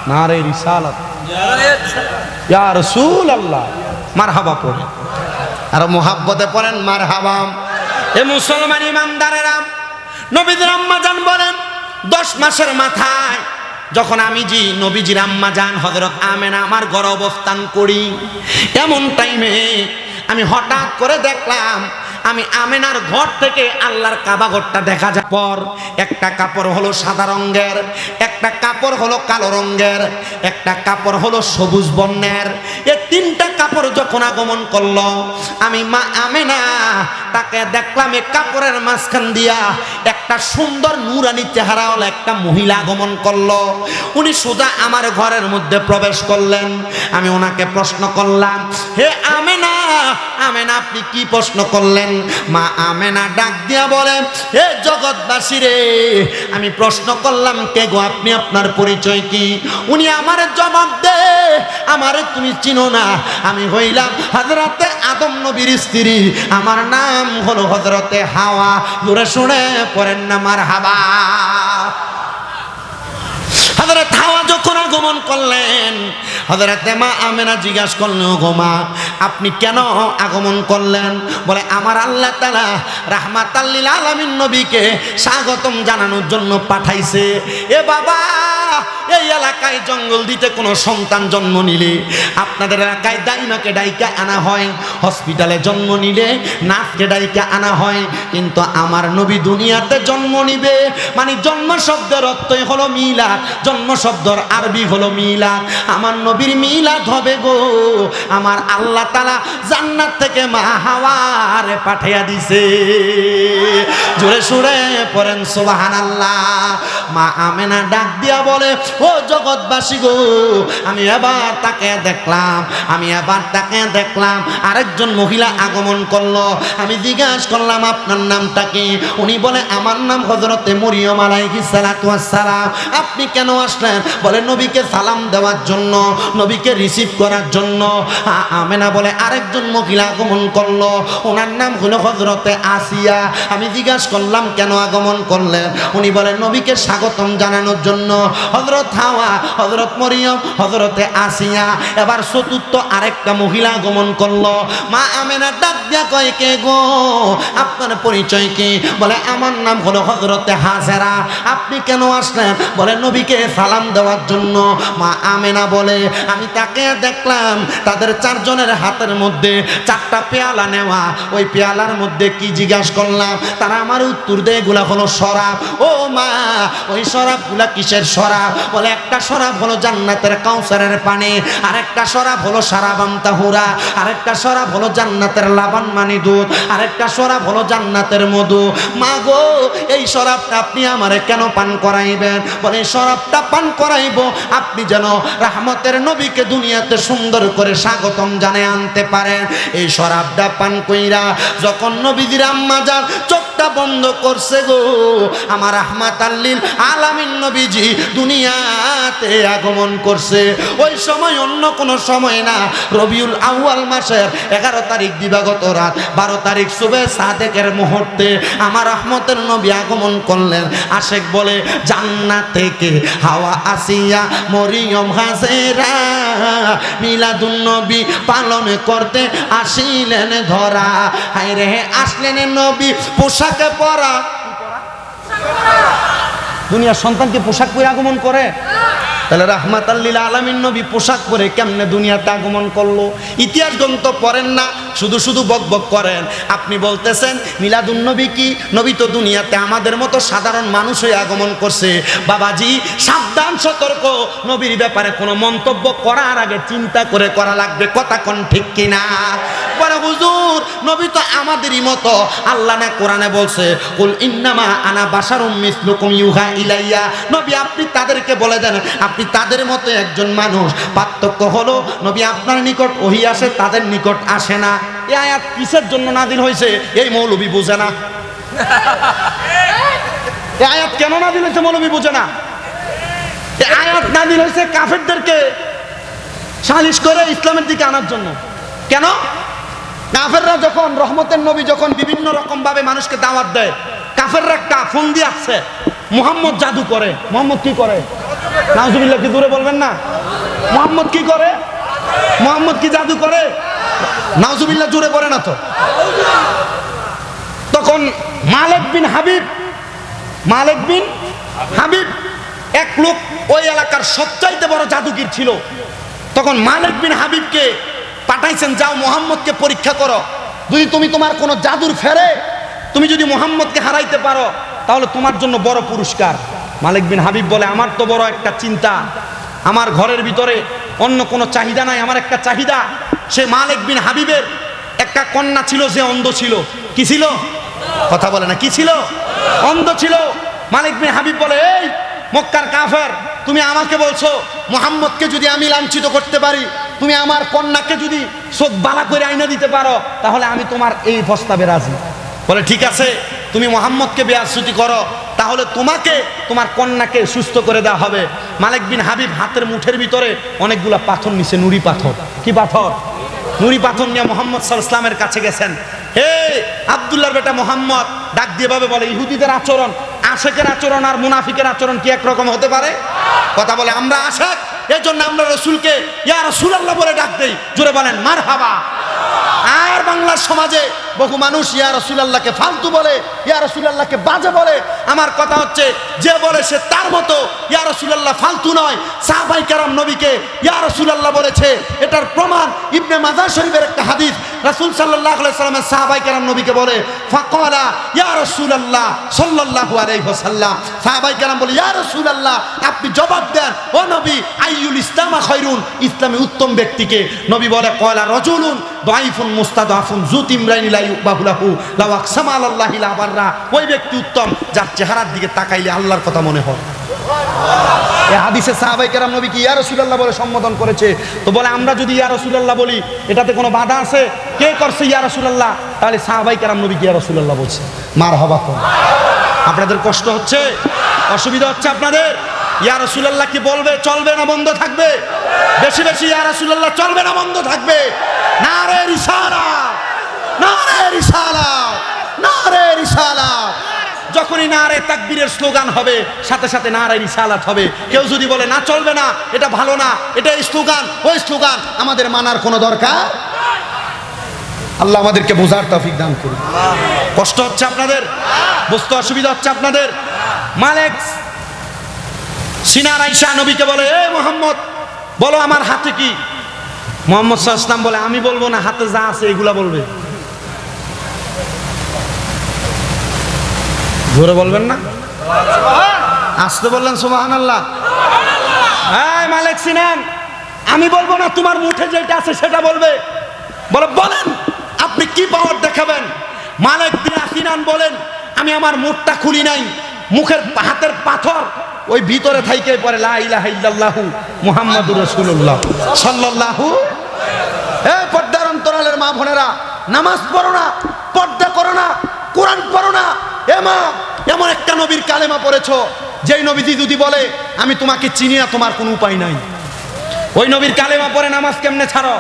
নারে রিসালাত ইয়া রাসূলুল্লাহ, মারহাবা পড়ে আর মুহাব্বতে পড়েন মারহাবা। এ মুসলমান ইমানদারেরা, নবীজির আম্মাজান বলেন 10 মাসের মাথায় যখন আমি নবীজির আম্মাজান হযরত আমেনা আমার ঘরে অবস্থান করি, এমন টাইমে আমি হঠাৎ করে দেখলাম আমি আমেনার ঘর থেকে আল্লাহর কাবা ঘরটা দেখা যায়। পর একটা কাপড় হলো সাদা রঙের, একটা কাপড় হলো কালো রঙের, একটা কাপড় হলো সবুজ বর্ণের। এই 3টা কাপড় যখন আগমন করলো, আমি মা আমেনা তাকে দেখলাম এই কাপড়ের মাঝখান দিয়া একটা সুন্দর নূরানি চেহারাওয়ালা একটা মহিলা আগমন করলো। উনি সোজা আমার ঘরের মধ্যে প্রবেশ করলেন। আমি ওনাকে প্রশ্ন করলাম, হে আমেনা, আমেনা আপনি কি প্রশ্ন করলেন? মা আমেনা ডাক দিয়া বলেন, হে জগৎবাসী রে, আমি প্রশ্ন করলাম কে গো আপনি, আপনার পরিচয় কি? উনি আমার জবাব দে, আমারে তুমি চিনো না, আমি হইলাম হযরতে আদম নবীর স্ত্রী, আমার নাম হলো হযরতে হাওয়া। জোরে শুনে পড়েন না মারহাবা। হযরত হাওয়া যখন আগমন করলেন, হযরতে মা আমেনা জিজ্ঞাসা করলেন, গো মা আপনি কেন আগমন করলেন? বলে আমার আল্লাহ তাআলা রাহমাতাল লিল আলামিন নবীকে স্বাগতম জানানোর জন্য পাঠাইছে। এ বাবা, এই এলাকায় জঙ্গল দিতে কোনো সন্তান জন্ম নিলে আপনাদের এলাকায় দাইমাকে ডাইকা আনা হয়, হসপিটালে জন্ম নিলে নার্সকে ডাইকা আনা হয়, কিন্তু আমার নবী দুনিয়াতে জন্ম নিবে মানে জন্ম শব্দের অর্থই হলো মিলাদ, জন্ম শব্দের আরবি হলো মিলাদ। আমার নবীর মিলাদ হবে গো, আমার আল্লাহ তাআলা জান্নাত থেকে মা হাওয়ারে পাঠিয়ে দিছে। জোরে সুরে পড়েন সুবহানাল্লাহ। মা আমেনা ডাক দিয়া বলে, ও জগৎবাসী গো, আমি এবার তাকে দেখলাম আরেকজন মহিলা আগমন করলো। আমি জিজ্ঞাসা করলাম আপনার নামটা কি? উনি বলে আমার নাম হযরতে মরিয়ম আলাইহিস সালাতু ওয়াস সালাম। আপনি কেন আসলেন? বলে নবীকে সালাম দেওয়ার জন্য, নবীকে রিসিভ করার জন্য। আমেনা বলে আরেকজন মহিলা আগমন করলো, ওনার নাম হলো হযরতে আসিয়া। আমি জিজ্ঞাসা করলাম কেন আগমন করলেন? উনি বলে নবীকে স্বাগতম জানানোর জন্য। হযরত হাওয়া, হযরত মরিয়ম, হযরতে আসিয়া, এবার চতুর্থ আরেকটা মহিলা আগমন করলো। মা আমেনা ডাক দিয়া কয়, কে গো আপনার পরিচয় কি? বলে আমার নাম হলো হযরতে হাজেরা। আপনি কেন আসলেন? বলে নবীকে সালাম দেওয়ার জন্য। মা আমেনা বলে আমি তাকে দেখলাম তাদের 4 জনের হাতের মধ্যে 4টা পেয়ালা নেওয়া, ওই পেয়ালার মধ্যে কি জিজ্ঞাসা করলাম, তারা আমার উত্তর দেয় এগুলা হলো শরাব। ও মা, ওই শরাবগুলা কিসের শরাব? বলে একটা শরাব হলো জান্নাতের কাউসারের পানি, আরেকটা শরাব হলো শারাবান তাহুরা, আরেকটা শরাব হলো জান্নাতের লাবান মানে দুধ, আরেকটা শরাব হলো জান্নাতের মধু। মা গো, এই শরাবটা আপনি আমারে কেন পান করাইবেন? বলে শরাবটা পান করাইব আপনি যেন রাহমতের নবীকে দুনিয়াতে সুন্দর করে স্বাগতম জানায় আনতে পারেন। এই শরাবটা পান কইরা যখন নবীজির আম্মাজান চোখটা বন্ধ করছে গো, আমার রাহমাতাল লিল আলামিন নবীজি দুনিয়াতে আগমন করছে। ওই সময় অন্য কোনো সময় না, রবিউল আউয়াল মাসের 11 তারিখ দিবাগত রাত, 12 তারিখ সুবে সাদেকের মুহূর্তে আমার রহমতের নবী আগমন করলেন। আশেক বলে জান্নাত থেকে হাওয়া আসিয়া মরিয়ম হাজেরা মিলাদুন নবী পালন করতে আসিলেন ধরা। হায়রে আসলেন নবী পোশাকে পরা। দুনিয়ার সন্তানকে পোশাক পরে আগমন করে? তাহলে রাহমাতাল লিল আলামিন নবী পোশাক পরে কেমনে দুনিয়াতে আগমন করলো? ইতিহাস গ্রন্থ পড়েন না, শুধু শুধু বক বক করেন। আপনি বলতেছেন মিলাদুন নবী কি? নবী তো দুনিয়াতে আমাদের মতো সাধারণ মানুষ হয়ে আগমন করছে। বাবাজি সাবধান, সতর্ক, নবীর ব্যাপারে কোনো মন্তব্য করার আগে চিন্তা করে করা লাগবে। কথা কোন ঠিক কিনা? বলে হুজুর নবী তো আমাদেরই মতো। আল্লাহ না কোরআনে বলছে কুল ইন্নামা আনা বাশারুম মিসলুকুম ইউহা ইলাইয়া। নবী আপনি তাদেরকে বলে দেন আপনি তাদের মতো একজন মানুষ। পার্থক্য হলো নবী আপনার নিকট ওহী আসে, তাদের নিকট আসে না। এই আয়াত কিসের জন্য নাযিল হয়েছে এই মৌলবী বুঝে না। এই আয়াত কেন নাযিল হয়েছে মৌলবী বুঝে না। এই আয়াত নাযিল হয়েছে কাফেরদেরকে সালিশ করে ইসলামের দিকে আনার জন্য। কেন? কাফেররা যখন রহমতের নবী যখন বিভিন্ন রকম ভাবে মানুষকে দাওয়াত দেয়, কাফেররা একটা ফোন দিয়ে আসছে মুহাম্মদ জাদু করে। মুহাম্মদ কি করে? নাউজুবিল্লাহ, কি দূরে বলবেন না? মুহাম্মদ কি করে? মুহাম্মদ কি জাদু করে? নাউজুবিল্লাহ জোরে পড়ে না তো। তখন মালিক বিন হাবিব এক লোক ওই এলাকার সবচাইতে বড় জাদুগির ছিল। তখন মালিক বিন হাবিবকে পাঠাইছেন, যাও মুহাম্মদকে পরীক্ষা করো, যদি তুমি তোমার কোনো জাদুর ফেরে তুমি যদি মুহাম্মদকে হারাইতে পারো তাহলে তোমার জন্য বড় পুরস্কার। মালিক বিন হাবিব বলে আমার তো বড় একটা চিন্তা, আমার ঘরের ভিতরে অন্য কোনো চাহিদা নাই, আমার একটা চাহিদা। সে মালিক বিন হাবিবের একটা কন্যা ছিল যে অন্ধ ছিল। কি ছিল? কথা বলে না, কি ছিল? অন্ধ ছিল। মালিক বিন হাবিব বলে এই মক্কার কাফের, তুমি আমাকে বলছো মুহাম্মদকে যদি আমি লাঞ্ছিত করতে পারি, তুমি আমার কন্যাকে যদি চোখ বালা করে আইনা দিতে পারো তাহলে আমি তোমার এই প্রস্তাবে রাজি। বলে ঠিক আছে, তুমি মুহাম্মদকে বেয়াসুতি করো, তাহলে তোমাকে তোমার কন্যাকে সুস্থ করে দেওয়া হবে। মালিক বিন হাবিব হাতের মুঠের ভিতরে অনেকগুলা পাথর নিছে, নুড়ি পাথর। কি পাথর? নুড়ি পাথর নিয়ে মুহাম্মদ সাল্লাল্লাহু আলাইহি ওয়াসাল্লামের কাছে গেছেন। হে আব্দুল্লাহর বেটা মুহাম্মদ, ডাক দিয়ে ভাবে বলে ইহুদিদের আচরণ, আশেকের আচরণ আর মুনাফিকের আচরণ কি একরকম হতে পারে? কথা বলে আমরা আশেক, এই জন্য আমরা রসুলকে ইয়া রাসূলুল্লাহ বলে ডাক দেই। জোরে বলেন মারহাবা। আর বাংলার সমাজে বহু মানুষ ইয়া রাসূলুল্লাহকে ফালতু বলে, ইয়া রাসূলুল্লাহকে বাজে বলে। আমার কথা হচ্ছে যে বলে সে তার মতো। ইয়া রাসূলুল্লাহ ফালতু নয়, সাহাবায়ে কেরাম নবীকে ইয়া রাসূলুল্লাহ বলেছে। এটার প্রমাণ ইবনে মাজাহ শরীফের একটা হাদিস। রাসূল সাল্লাল্লাহু আলাইহি ওয়াসাল্লাম সাহাবায়ে কেরাম নবীকে বলে ফাকালা ইয়া রাসূলুল্লাহ সাল্লাল্লাহু আলাইহি ওয়াসাল্লাম। সাহাবায়ে কেরাম বলে ইয়া রাসূলুল্লাহ আপনি জবাব দেন, ও নবী আইয়ুল ইসলামা খায়রুন, ইসলামে উত্তম ব্যক্তিকে? নবী বলে কয়লা রাজুলুন দাইফুন মুস্তাদাফুন যু তিমরাইন লা ইউবাহু লাহু লা আকসামা আলাল্লাহি লা বাররা। ওই ব্যক্তি উত্তম যার চেহারার দিকে তাকাইলে আল্লাহর কথা মনে হয়। এই হাদিসে সাহাবায়ে কেরাম নবীকে ইয়া রাসূলুল্লাহ বলে সম্বোধন করেছে। তো বলে আমরা যদি ইয়া রাসূলুল্লাহ বলি এটাতে কোনো বাধা আছে? কে করছে ইয়া রাসূলুল্লাহ? তাহলে সাহাবায়ে কেরাম নবীকে ইয়া রাসূলুল্লাহ বলছে। মারহাবা। আপনাদের কষ্ট হচ্ছে, অসুবিধা হচ্ছে আপনাদের? ইয়া রাসূলুল্লাহ কি বলবে চলবে না বন্ধ থাকবে? বেশি বেশি ইয়া রাসূলুল্লাহ চলবে না বন্ধ থাকবে? নারে রিসালাত, নারে রিসালাত, নারে রিসালাত। যখনই নারে তাকবীরের স্লোগান হবে সাথে সাথে নারে রিসালাত হবে। কেউ যদি বলে না চলবে না, এটা ভালো না, এটা স্লোগান, ওই স্লোগান, আমাদের মানার কোনো দরকার। আল্লাহ আমাদেরকে বোঝার তৌফিক দান করুন। কষ্ট হচ্ছে আপনাদের, বুঝতে অসুবিধা হচ্ছে আপনাদের? মালিক সিনার আয়েশা নবীকে বলে এ মুহাম্মদ বলো আমার হাতে কি? মুহাম্মদ সাল্লাল্লাহু আলাইহি ওয়াসাল্লাম বলে আমি বলবো না, হাতে যা আছে এগুলা বলবে। জোরে বলবেন না? আসতে বললেন সুবহানাল্লাহ। এই মালিক সিনান আমি বলবো না, তোমার মুঠে যেটা আছে সেটা বলবে। বলে বলেন আপনি কি পাওয়ার দেখাবেন? মালিক বিন সিনান বলেন আমি আমার মুখটা খুলি নাই, মুখের হাতের পাথর ওই ভিতরে থাইকে পরে লা ইলাহা ইল্লাল্লাহু মুহাম্মাদুর রাসূলুল্লাহ সাল্লাল্লাহু। এই পর্দার অন্তরালের মা বোনেরা, নামাজ পড়ো না, পর্দা করো না, কোরআন পড়ো না। এ মা, এমন একটা নবীর কালেমা পড়েছো যেই নবীজি যদি বলে আমি তোমাকে চিনি না, তোমার কোনো উপায় নাই। ওই নবীর কালেমা পড়ে নামাজ কেমনে ছাড়ো?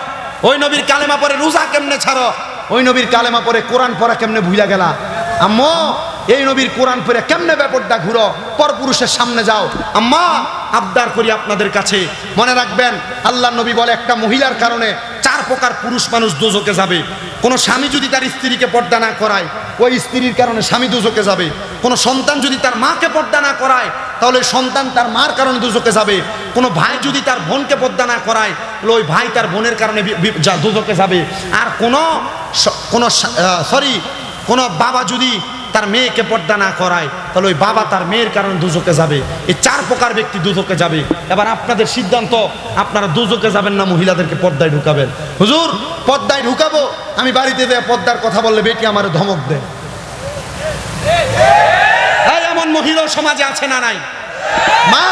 ওই নবীর কালেমা পড়ে রোজা কেমনে ছাড়ো? ওই নবীর কালেমা পড়ে কোরআন পড়া কেমনে ভুইলা গেলা? আম্মা এই নবীর কোরআন পড়ে কেমনে ব্যাপারটা ঘুরো, পরপুরুষের সামনে যাও। আম্মা আবদার করি আপনাদের কাছে, মনে রাখবেন আল্লাহ নবী বলে একটা মহিলার কারণে 4 প্রকার পুরুষ মানুষ দোজখে যাবে। কোনো স্বামী যদি তার স্ত্রীকে পর্দা না করায় ওই স্ত্রীর কারণে স্বামী দোজখে যাবে। কোনো সন্তান যদি তার মাকে পর্দা না করায় তাহলে সন্তান তার মার কারণে দোজখে যাবে। কোনো ভাই যদি তার বোনকে পর্দা না করায় তাহলে ওই ভাই তার বোনের কারণে দোজখে যাবে। আর কোনো কোনো বাবা যদি তার মেয়েকে পর্দা না করায়, তাহলে ওই বাবা তার মেয়ের কারণে দুজকে যাবে। এই 4 প্রকার ব্যক্তি দুজকে যাবে। এবার আপনাদের সিদ্ধান্ত, আপনারা দুজকে যাবেন না মহিলাদেরকে পর্দায় ঢুকাবেন। হুজুর পর্দায় ঢুকাবো, আমি বাড়িতে দেয় পর্দার কথা বললে বেটি আমার ধমক দেয়। এমন মহিলা সমাজে আছে না নাই? মা,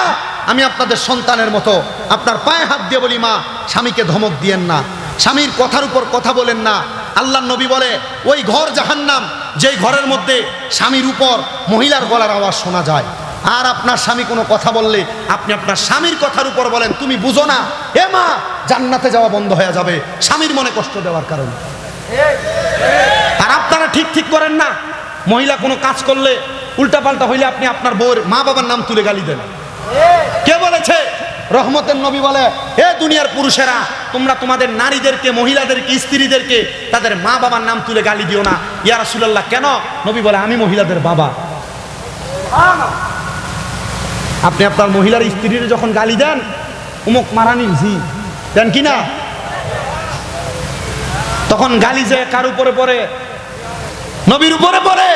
আমি আপনাদের সন্তানের মতো আপনার পায়ে হাত দিয়ে বলি, মা স্বামীকে ধমক দিয়েন না, স্বামীর কথার উপর কথা বলেন না। আল্লাহর নবী বলে ওই ঘর জাহান্নাম যেই ঘরের মধ্যে স্বামীর উপর মহিলার গলার আওয়াজ শোনা যায়। আর আপনার স্বামী কোনো কথা বললে আপনি আপনার স্বামীর কথার উপর বলেন তুমি বুঝো না, এ মা, জান্নাতে যাওয়া বন্ধ হয়ে যাবে স্বামীর মনে কষ্ট দেওয়ার কারণে। আর আপনারা ঠিক করেন না, মহিলা কোনো কাজ করলে উল্টাপাল্টা হইলে আপনি আপনার বউর মা বাবার নাম তুলে গালি দেন। কে বলেছে? রহমতের নবী বলে, হে দুনিয়ার পুরুষেরা, তোমরা তোমাদের নারীদেরকে, মহিলাদেরকে, স্ত্রীদেরকে তাদের মা বাবার নাম তুলে গালি দিও না। ইয়া রাসূলুল্লাহ, কেন? নবী বলে, আমি মহিলাদের বাবা। আপনি আপনার মহিলার স্ত্রীর যখন গালি দেন, উমুক মারানি জি দেন কিনা, তখন গালি যে কার উপরে পড়ে? নবীর উপরে পড়ে।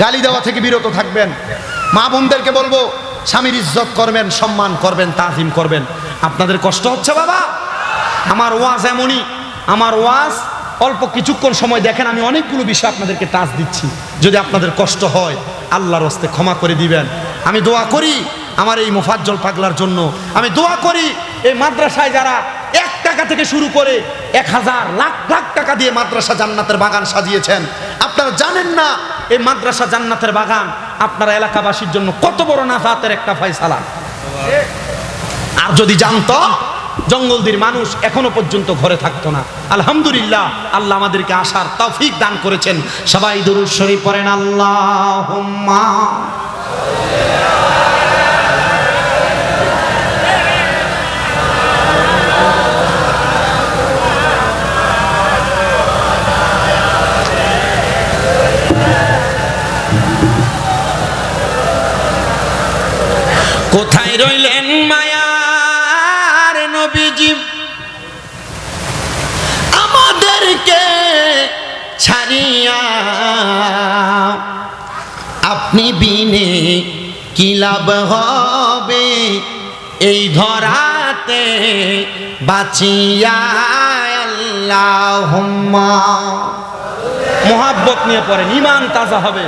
গালি দেওয়া থেকে বিরত থাকবেন। মা বোনদেরকে বলবো, স্বামীর ইজ্জত করবেন, সম্মান করবেন, তাজিম করবেন। আপনাদের কষ্ট হচ্ছে বাবা, আমার ওয়াজ এমনই, আমার ওয়াজ অল্প কিছুক্ষণ সময় দেখেন, আমি অনেকগুলো বিষয় আপনাদেরকে টাচ দিচ্ছি। যদি আপনাদের কষ্ট হয় আল্লাহর হস্তে ক্ষমা করে দিবেন। আমি দোয়া করি আমার এই মুফাজ্জল পাগলার জন্য, আমি দোয়া করি এই মাদ্রাসায় যারা 1 টাকা থেকে শুরু করে 1000 লাখ লাখ টাকা দিয়ে মাদ্রাসা জান্নাতের বাগান সাজিয়েছেন। আপনারা জানেন না এই মাদ্রাসা জান্নাতের বাগান আপনারা এলাকাবাসীর জন্য কত বড় নাজাতের একটা ফয়সালা। আর যদি জানতো, জঙ্গলদির মানুষ এখনো পর্যন্ত ঘরে থাকতো না। আলহামদুলিল্লাহ, আল্লাহ আমাদেরকে আসার তৌফিক দান করেছেন। সবাই দুরূদ শরীফ পড়েন, আল্লাহুম্মা। কোথায় রইলেন মায়ার নবীজি, আমাদেরকে ছাড়িয়া? আপনি বিনে কি লাভ হবে এই ধরাতে বাঁচিয়া? আল্লাহুম্মা। মোহাব্বত নিয়ে পড়েন, ঈমান তাজা হবে।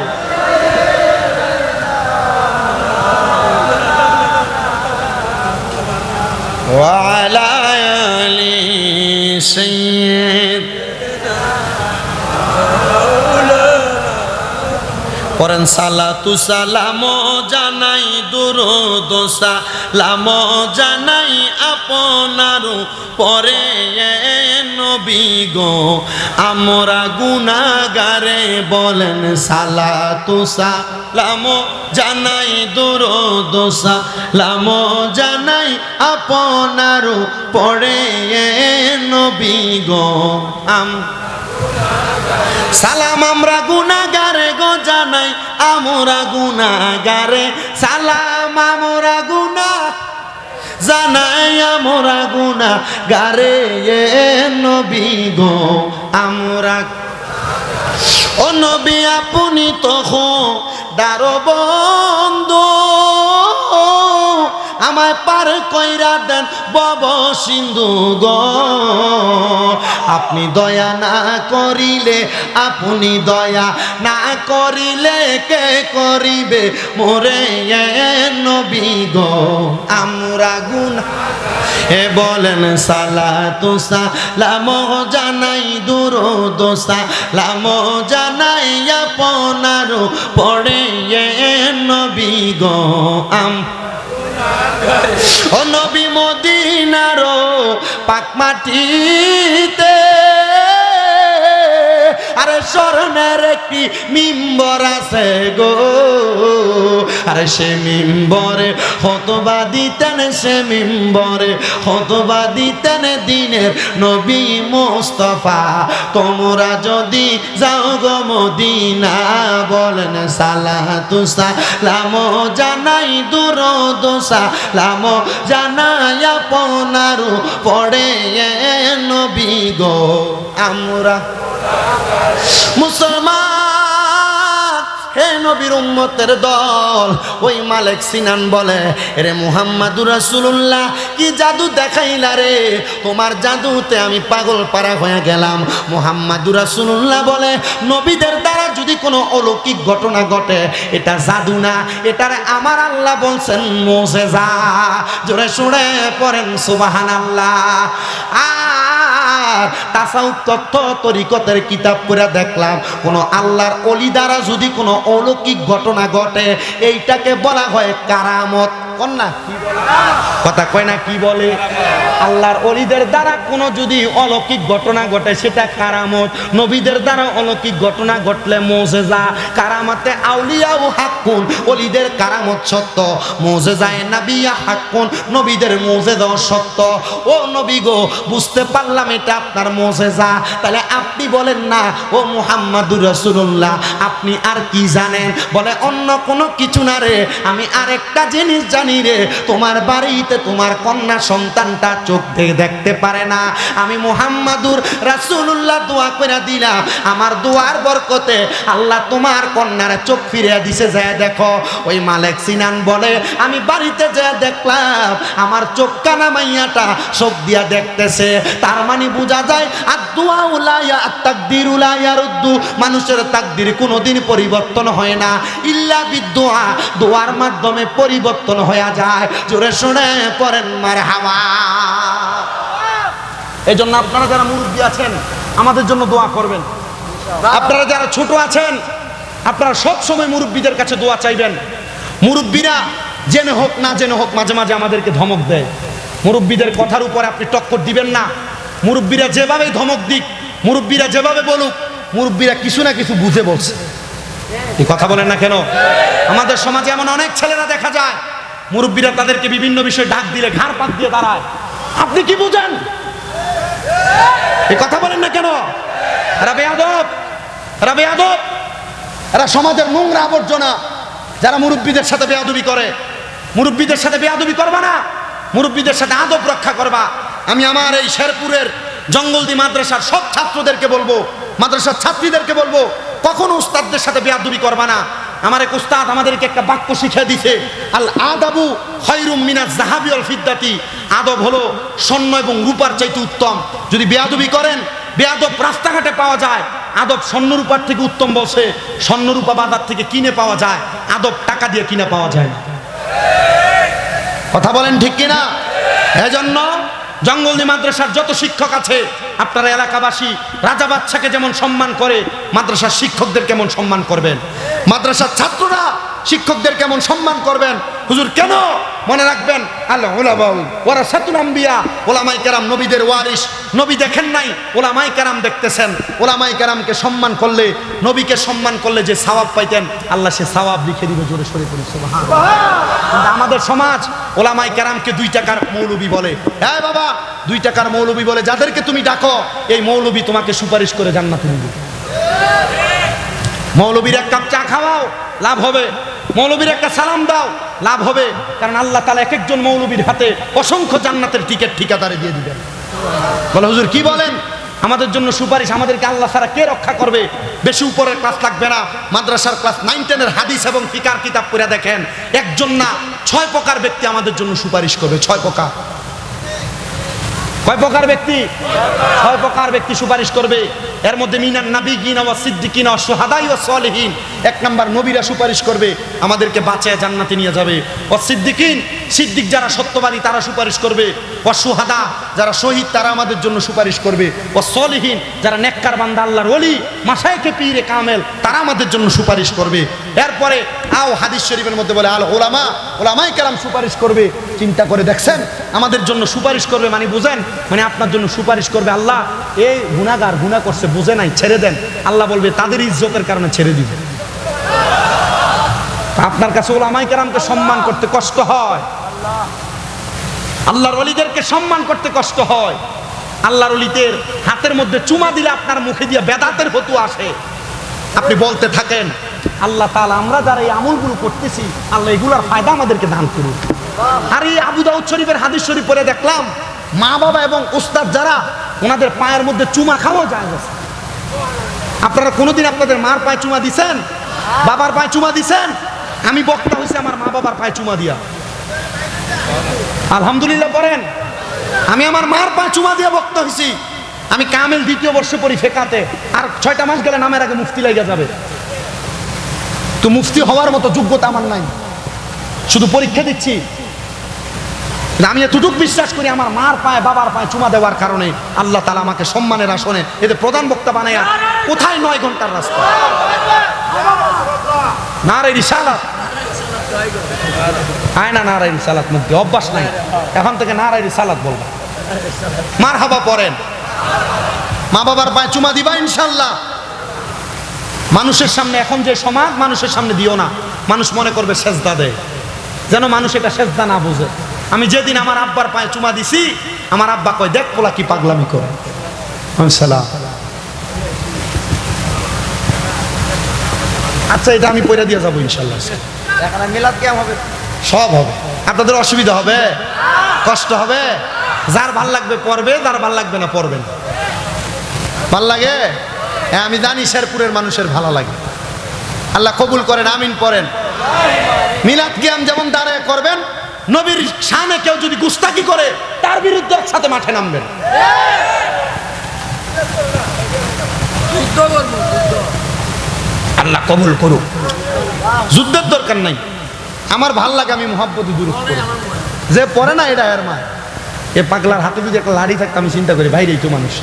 وعلى آل سيدنا পড়েন, সালাতু সালাম জানাই, দুরূদ সালাম জানাই আপনার পরে নবী গো, আমরা গুনাহগারে বলেন সালাতু সালাম জানাই, দুরূদ সালাম জানাই আপনার পরে নবী গো। সালাম আমরা গুনাহগারে গো জানাই, আমরা গুনাহগারে। সালাম আমরা গুনাহ জানাই, আমরা গুনাহগারে নবী গো, আমরা। ও নবী আপনি তো খোদার বন্ধু, আমায় পার কইরা দেন বব সিন্ধু গো। আপনি দয়া না করিলে, আপনি দয়া না করিলে কে করিবে মোরে নবী গো, আমরা গুনাহ। এ বলেন সালাতু সালাম জানাই, দুরূদ সালাম জানাই আপনার পড়ে নবী গো। ও নবী মদিনার পাক মাটিতে, আরে স্বর্ণের একটি মিম্বর আছে গো, আরে সে মিম্বরে খুতবা দিতেন, সে মিম্বরে খুতবা দিতেন দিনের নবী মুস্তাফা। তোমরা যদি যাও গো মদিনা, বলেন সালাতু সালাম জানাই, দুরূদ সালাম জানাই আপনার পড়ে নবী গো, আমরা। মুসলমান, হে নবীর উম্মতের দল, ওই মালিক সিনান বলে, রে মুহাম্মাদুর রাসূলুল্লাহ, কি জাদু দেখাইলা রে, তোমার জাদুতে আমি পাগল পারা হয়ে গেলাম। মুহাম্মাদুর রাসূলুল্লাহ বলে, নবীদের দ্বারা যদি কোনো অলৌকিক ঘটনা ঘটে, এটা জাদু না, এটারে আমার আল্লাহ বলছেন মুজিজা। জোরে শুনে পড়েন সুবহানাল্লাহ। তাসাউফ তত্ত্ব তরিকতের কিতাব পড়ে দেখলাম, কোন আল্লাহর ওলি দ্বারা যদি কোনো অলৌকিক ঘটনা ঘটে, এইটাকে বলা হয় কারামত। কন্যা কথা কয় না, কি বলে? আল্লাহর ওলিদের দ্বারা কোনো যদি অলৌকিক ঘটনা ঘটে সেটা কারামত, নবীদের দ্বারা অলৌকিক ঘটনা ঘটলে মুজিজা। কারামতে আউলিয়াও হাক্কুন, ওলিদের কারামত সত্য, মুজিজায়ে নবিয়া হাক্কুন, নবীদের মুজিজাও সত্য। ও নবী গো, বুঝতে পারলাম এটা আপনার মুজিজা, তাহলে আপনি বলেন না ও মুহাম্মাদুর রাসূলুল্লাহ, আপনি আর কি জানেন? বলে, অন্য কোনো কিছু না রে, আমি আরেকটা জিনিস জানি রে, তোমার বাড়িতে তোমার কন্যা সন্তানটা চোখ দিয়ে দেখতে পারে না, আমি মুহাম্মাদুর রাসূলুল্লাহ দোয়া করে দিলাম, আমার দোয়ার বরকতে আল্লাহ তোমার কন্যার চোখ ফিরিয়ে দিছে, যায় দেখো। ওই মালিক সিনান বলে, আমি বাড়িতে যায় দেখলাম, আমার চোখ কানা মাইয়াটা চোখ দিয়া দেখতেছে। তার মানে বোঝা যায়, আদ-দুআ উলাইয়া আত-তাকদির উলাইয়া রুদ্দু, মানুষের তাকদির কোনোদিন পরিবর্তন হয় না, ইল্লা বিদ-দুআ, দোয়ার মাধ্যমে পরিবর্তন হয়ে যায়। জোরে শুনে পড়েন মারহাবা। এই জন্য আপনারা যারা মুরব্বী আছেন, আমাদের জন্য দোয়া করবেন। আপনারা যারা ছোট আছেন, আপনারা সব সময় মুরব্বীদের কাছে দোয়া চাইবেন। মুরব্বীরা জেনে হোক না জেনে হোক মাঝে মাঝে আমাদেরকে ধমক দেয়, মুরব্বীদের কথার উপর আপনি টক্কর দিবেন না। মুরব্বীরা যেভাবেই ধমক দিক, মুরব্বীরা যেভাবে বলুক, মুরব্বীরা কিছু না কিছু বুঝে বলছে। এই কথা বলেন না কেন? আমাদের সমাজে এমন অনেক ছেলেরা দেখা যায়, মুরব্বীরা তাদেরকে বিভিন্ন বিষয়ে ডাক দিলে ঘাড় পাক দিয়ে দাঁড়ায়। আপনি কি বুঝেন? এই কথা বলেন না কেন? এরা বেয়াদব, এরা বেয়াদব, এরা সমাজের নোংরা আবর্জনা। যারা মুরব্বীদের সাথে বেয়াদবি করে, মুরব্বীদের সাথে বেয়াদবি করবা না, মুরব্বীদের সাথে আদব রক্ষা করবা। আমি আমার এই শেরপুরের জঙ্গলদি মাদ্রাসার সব ছাত্রদেরকে বলবো, মাদ্রাসার ছাত্রীদেরকে বলবো, কখনো উস্তাদদের সাথে বেয়াদবি করবা না। আমার এক উস্তাদ আমাদেরকে একটা বাক্য শিখিয়ে দিছে, আল আদাবু খায়রুম মিনাজ যাহাবি ওয়াল ফিদ্দাতি, আদব হলো স্বর্ণ এবং রূপার চাইতে উত্তম। যদি বেয়াদবি করেন, বেয়াদব রাস্তাঘাটে পাওয়া যায়, আদব স্বর্ণ রূপার থেকে উত্তম বলছে। স্বর্ণ রূপা বাজার থেকে কিনে পাওয়া যায়, আদব টাকা দিয়ে কিনে পাওয়া যায় না। কথা বলেন ঠিক কিনা? এজন্য জঙ্গলদি মাদ্রাসার যত শিক্ষক আছে, আপনারা এলাকাবাসী রাজা বাদশাকে যেমন সম্মান করে, মাদ্রাসার শিক্ষকদের কেমন সম্মান করবেন, মাদ্রাসার ছাত্ররা শিক্ষকদের কেমন সম্মান করবেন। হুজুর কেন? মনে রাখবেন, আল্লাহ উলামা ওয়ারাসাতুল আম্বিয়া, ওলামায়ে কেরাম নবীদের ওয়ারিস। নবী দেখেন নাই, ওলামায়ে কেরাম দেখতেছেন। ওলামায়ে কেরামকে সম্মান করলে, নবীকে সম্মান করলে যে সওয়াব পাইতেন, আল্লাহ সে সওয়াব লিখে দিবে। জোরে সরে পড়ি সুবহানাল্লাহ। কিন্তু আমাদের সমাজ ওলামায়ে কেরামকে 2 টাকার মৌলবি বলে। হ্যাঁ বাবা, 2 টাকার মৌলবি বলে, যাদেরকে তুমি ডাকো এই মৌলবি তোমাকে সুপারিশ করে জান্নাতে নিবে। মৌলবীর এক কাপ চা খাওয়াও, লাভ হবে। মৌলবীর একটা সালাম দাও, লাভ হবে। কারণ আল্লাহ তাআলা এক একজন মৌলবীর হাতে অসংখ্য জান্নাতের টিকিট ঠিকাদারে দিয়ে দিবেন। বলে, হুজুর কি বলেন? আমাদের জন্য সুপারিশ, আমাদেরকে আল্লাহ ছাড়া কে রক্ষা করবে? বেশি উপরের ক্লাস লাগবে না, মাদ্রাসার ক্লাস 9-10 হাদিস এবং ফিকার কিতাব পড়ে দেখেন, একজন না 6 প্রকার ব্যক্তি আমাদের জন্য সুপারিশ করবে। 6 প্রকার। কয় প্রকার ব্যক্তি? 6 প্রকার ব্যক্তি সুপারিশ করবে। এর মধ্যে মিনান নাবিয়িনা ওয়াস সিদ্দিকিনা ওয়াস শুহাদাই ওয়াস সালিহিন, 1 নাম্বার নবীরা সুপারিশ করবে, আমাদেরকে বাঁচায় জান্নাতে নিয়ে যাবে। ওয়াস সিদ্দিকিন, সিদ্দিক যারা সত্যবাদী তারা সুপারিশ করবে। ওয়াস শুহাদা, যারা শহীদ তারা আমাদের জন্য সুপারিশ করবে। ওয়াস সালিহিন, যারা নেককার বান্দা আল্লাহর ওলি মাশায়েখে পীরে কামেল তারা আমাদের জন্য সুপারিশ করবে। এরপরে আও হাদিস শরীফের মধ্যে বলে আল উলামা, ওলামায়ে কেরাম সুপারিশ করবে। চিন্তা করে দেখছেন, আমাদের জন্য সুপারিশ করবে মানে বুঝেন, মানে আপনার জন্য সুপারিশ করবে। আল্লাহ এই গুনাহগার গুনাহ করছে, বুঝে নাই, ছেড়ে দেন। আল্লাহ বলবে তাদের ইজ্জতের কারণে ছেড়ে দিবে। আপনার কাছে ওলামায়ে কেরামকে সম্মান করতে কষ্ট হয়, আল্লাহর ওলিদেরকে সম্মান করতে কষ্ট হয়। আল্লাহর ওলিদের হাতের মধ্যে চুমা দিলে আপনার মুখে দিয়ে বেদাতের ফতোয়া আসে। আপনি বলতে থাকেন, আল্লাহ তাআলা আমরা যারা এই আমলগুলো করতেছি, আল্লাহ এগুলোর ফায়দা আমাদেরকে দান করুন। আর এই আবু দাউদ শরীফের হাদিস শরীফ পড়ে দেখলাম, মা বাবা এবং উস্তাদ যারা, ওনাদের পায়ের মধ্যে চুমা খাওয়া যায় না। আপনারা কোনোদিন আপনাদের মার পায়ে চুমা দিছেন, বাবার পায়ে চুমা দিছেন? আমি বক্তা হয়েছি আমার মা বাবার পায়ে চুমা দিয়া, আলহামদুলিল্লাহ পড়েন। আমি আমার মার পায়ে চুমা দিয়া বক্তা হয়েছি। আমি কামেল 2য় বর্ষে পড়ি ফেকাতে, আর 6টা মাস গেলে নামের আগে মুফতি লাগিয়া যাবে। তো মুফতি হওয়ার মতো যোগ্যতা আমার নাই, শুধু পরীক্ষা দিচ্ছি। আমি এতটুকু বিশ্বাস করি আমার মার পায়ে বাবার পায়ে চুমা দেওয়ার কারণে আল্লাহ তাআলা আমাকে সম্মানের আসনে এতে প্রধান বক্তা বানাইয়া কোথায় 9 ঘন্টার রাস্তা। নারে রিসালাত, আয় না নারে রিসালাত, মধ্যে অভ্যাস নাই, এখন থেকে নারে রিসালাত বলবো। মারহাবা পড়েন। মা বাবার পায়ে চুমা দিবা ইনশাআল্লাহ। মানুষের সামনে এখন যে সমাজ, মানুষের সামনে দিও না, মানুষ মনে করবে সেজদা দেয়, যেন মানুষ এটা সেজদা না বুঝে। আমি যেদিন আমার আব্বার পায়ে চুমা দিছি, আমার আব্বা কয় দেখ পোলা কি পাগলামি করে। আচ্ছা এটা আমি পয়রা দিয়ে যাবো ইনশাল্লাহ। এখানে মিলাদ কেমন হবে? সব হবে। আপনাদের অসুবিধা হবে, কষ্ট হবে? যার ভাল লাগবে পড়বে, যার ভাল লাগবে না পড়বেন। ভাল লাগে? হ্যাঁ আমি জানি শেরপুরের মানুষের ভালো লাগে। আল্লাহ কবুল করেন, আমিন পড়েন। মিলাদ কিয়াম যেমন দাঁড়ায় করবেন, নবীর শানে কেউ যদি গুস্তাকি করে তার বিরুদ্ধে একসাথে মাঠে নামবেন। আল্লাহ কবুল করুক। যুদ্ধের দরকার নাই, আমার ভাল লাগে, আমি মুহাব্বত দূর করি। যে পড়ে না এটা এর মা, এ পাগলার হাতে যদি একটা লাড়ি থাকতো আমি চিন্তা করি বাইরেই তো মানুষ।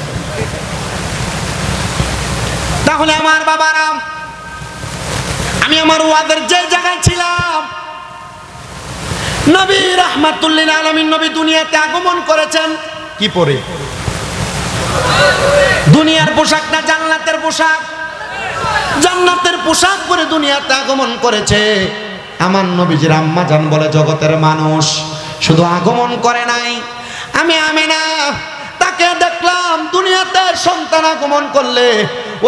তাহলে আমার বাবারা, আমি আমার ওয়াদের যে জায়গায় ছিলাম, নবী রাহমাতুল লিল আলামিন নবী দুনিয়াতে আগমন করেছেন কি পরে? দুনিয়ার পোশাক না জান্নাতের পোশাক? জান্নাতের পোশাক পরে দুনিয়াতে আগমন করেছে। আমার নবীজির আম্মা জান বলে জগতের মানুষ শুধু আগমন করে নাই, আমি আমিনা তাকে দেখলাম দুনিয়াতে সন্তান আগমন করলে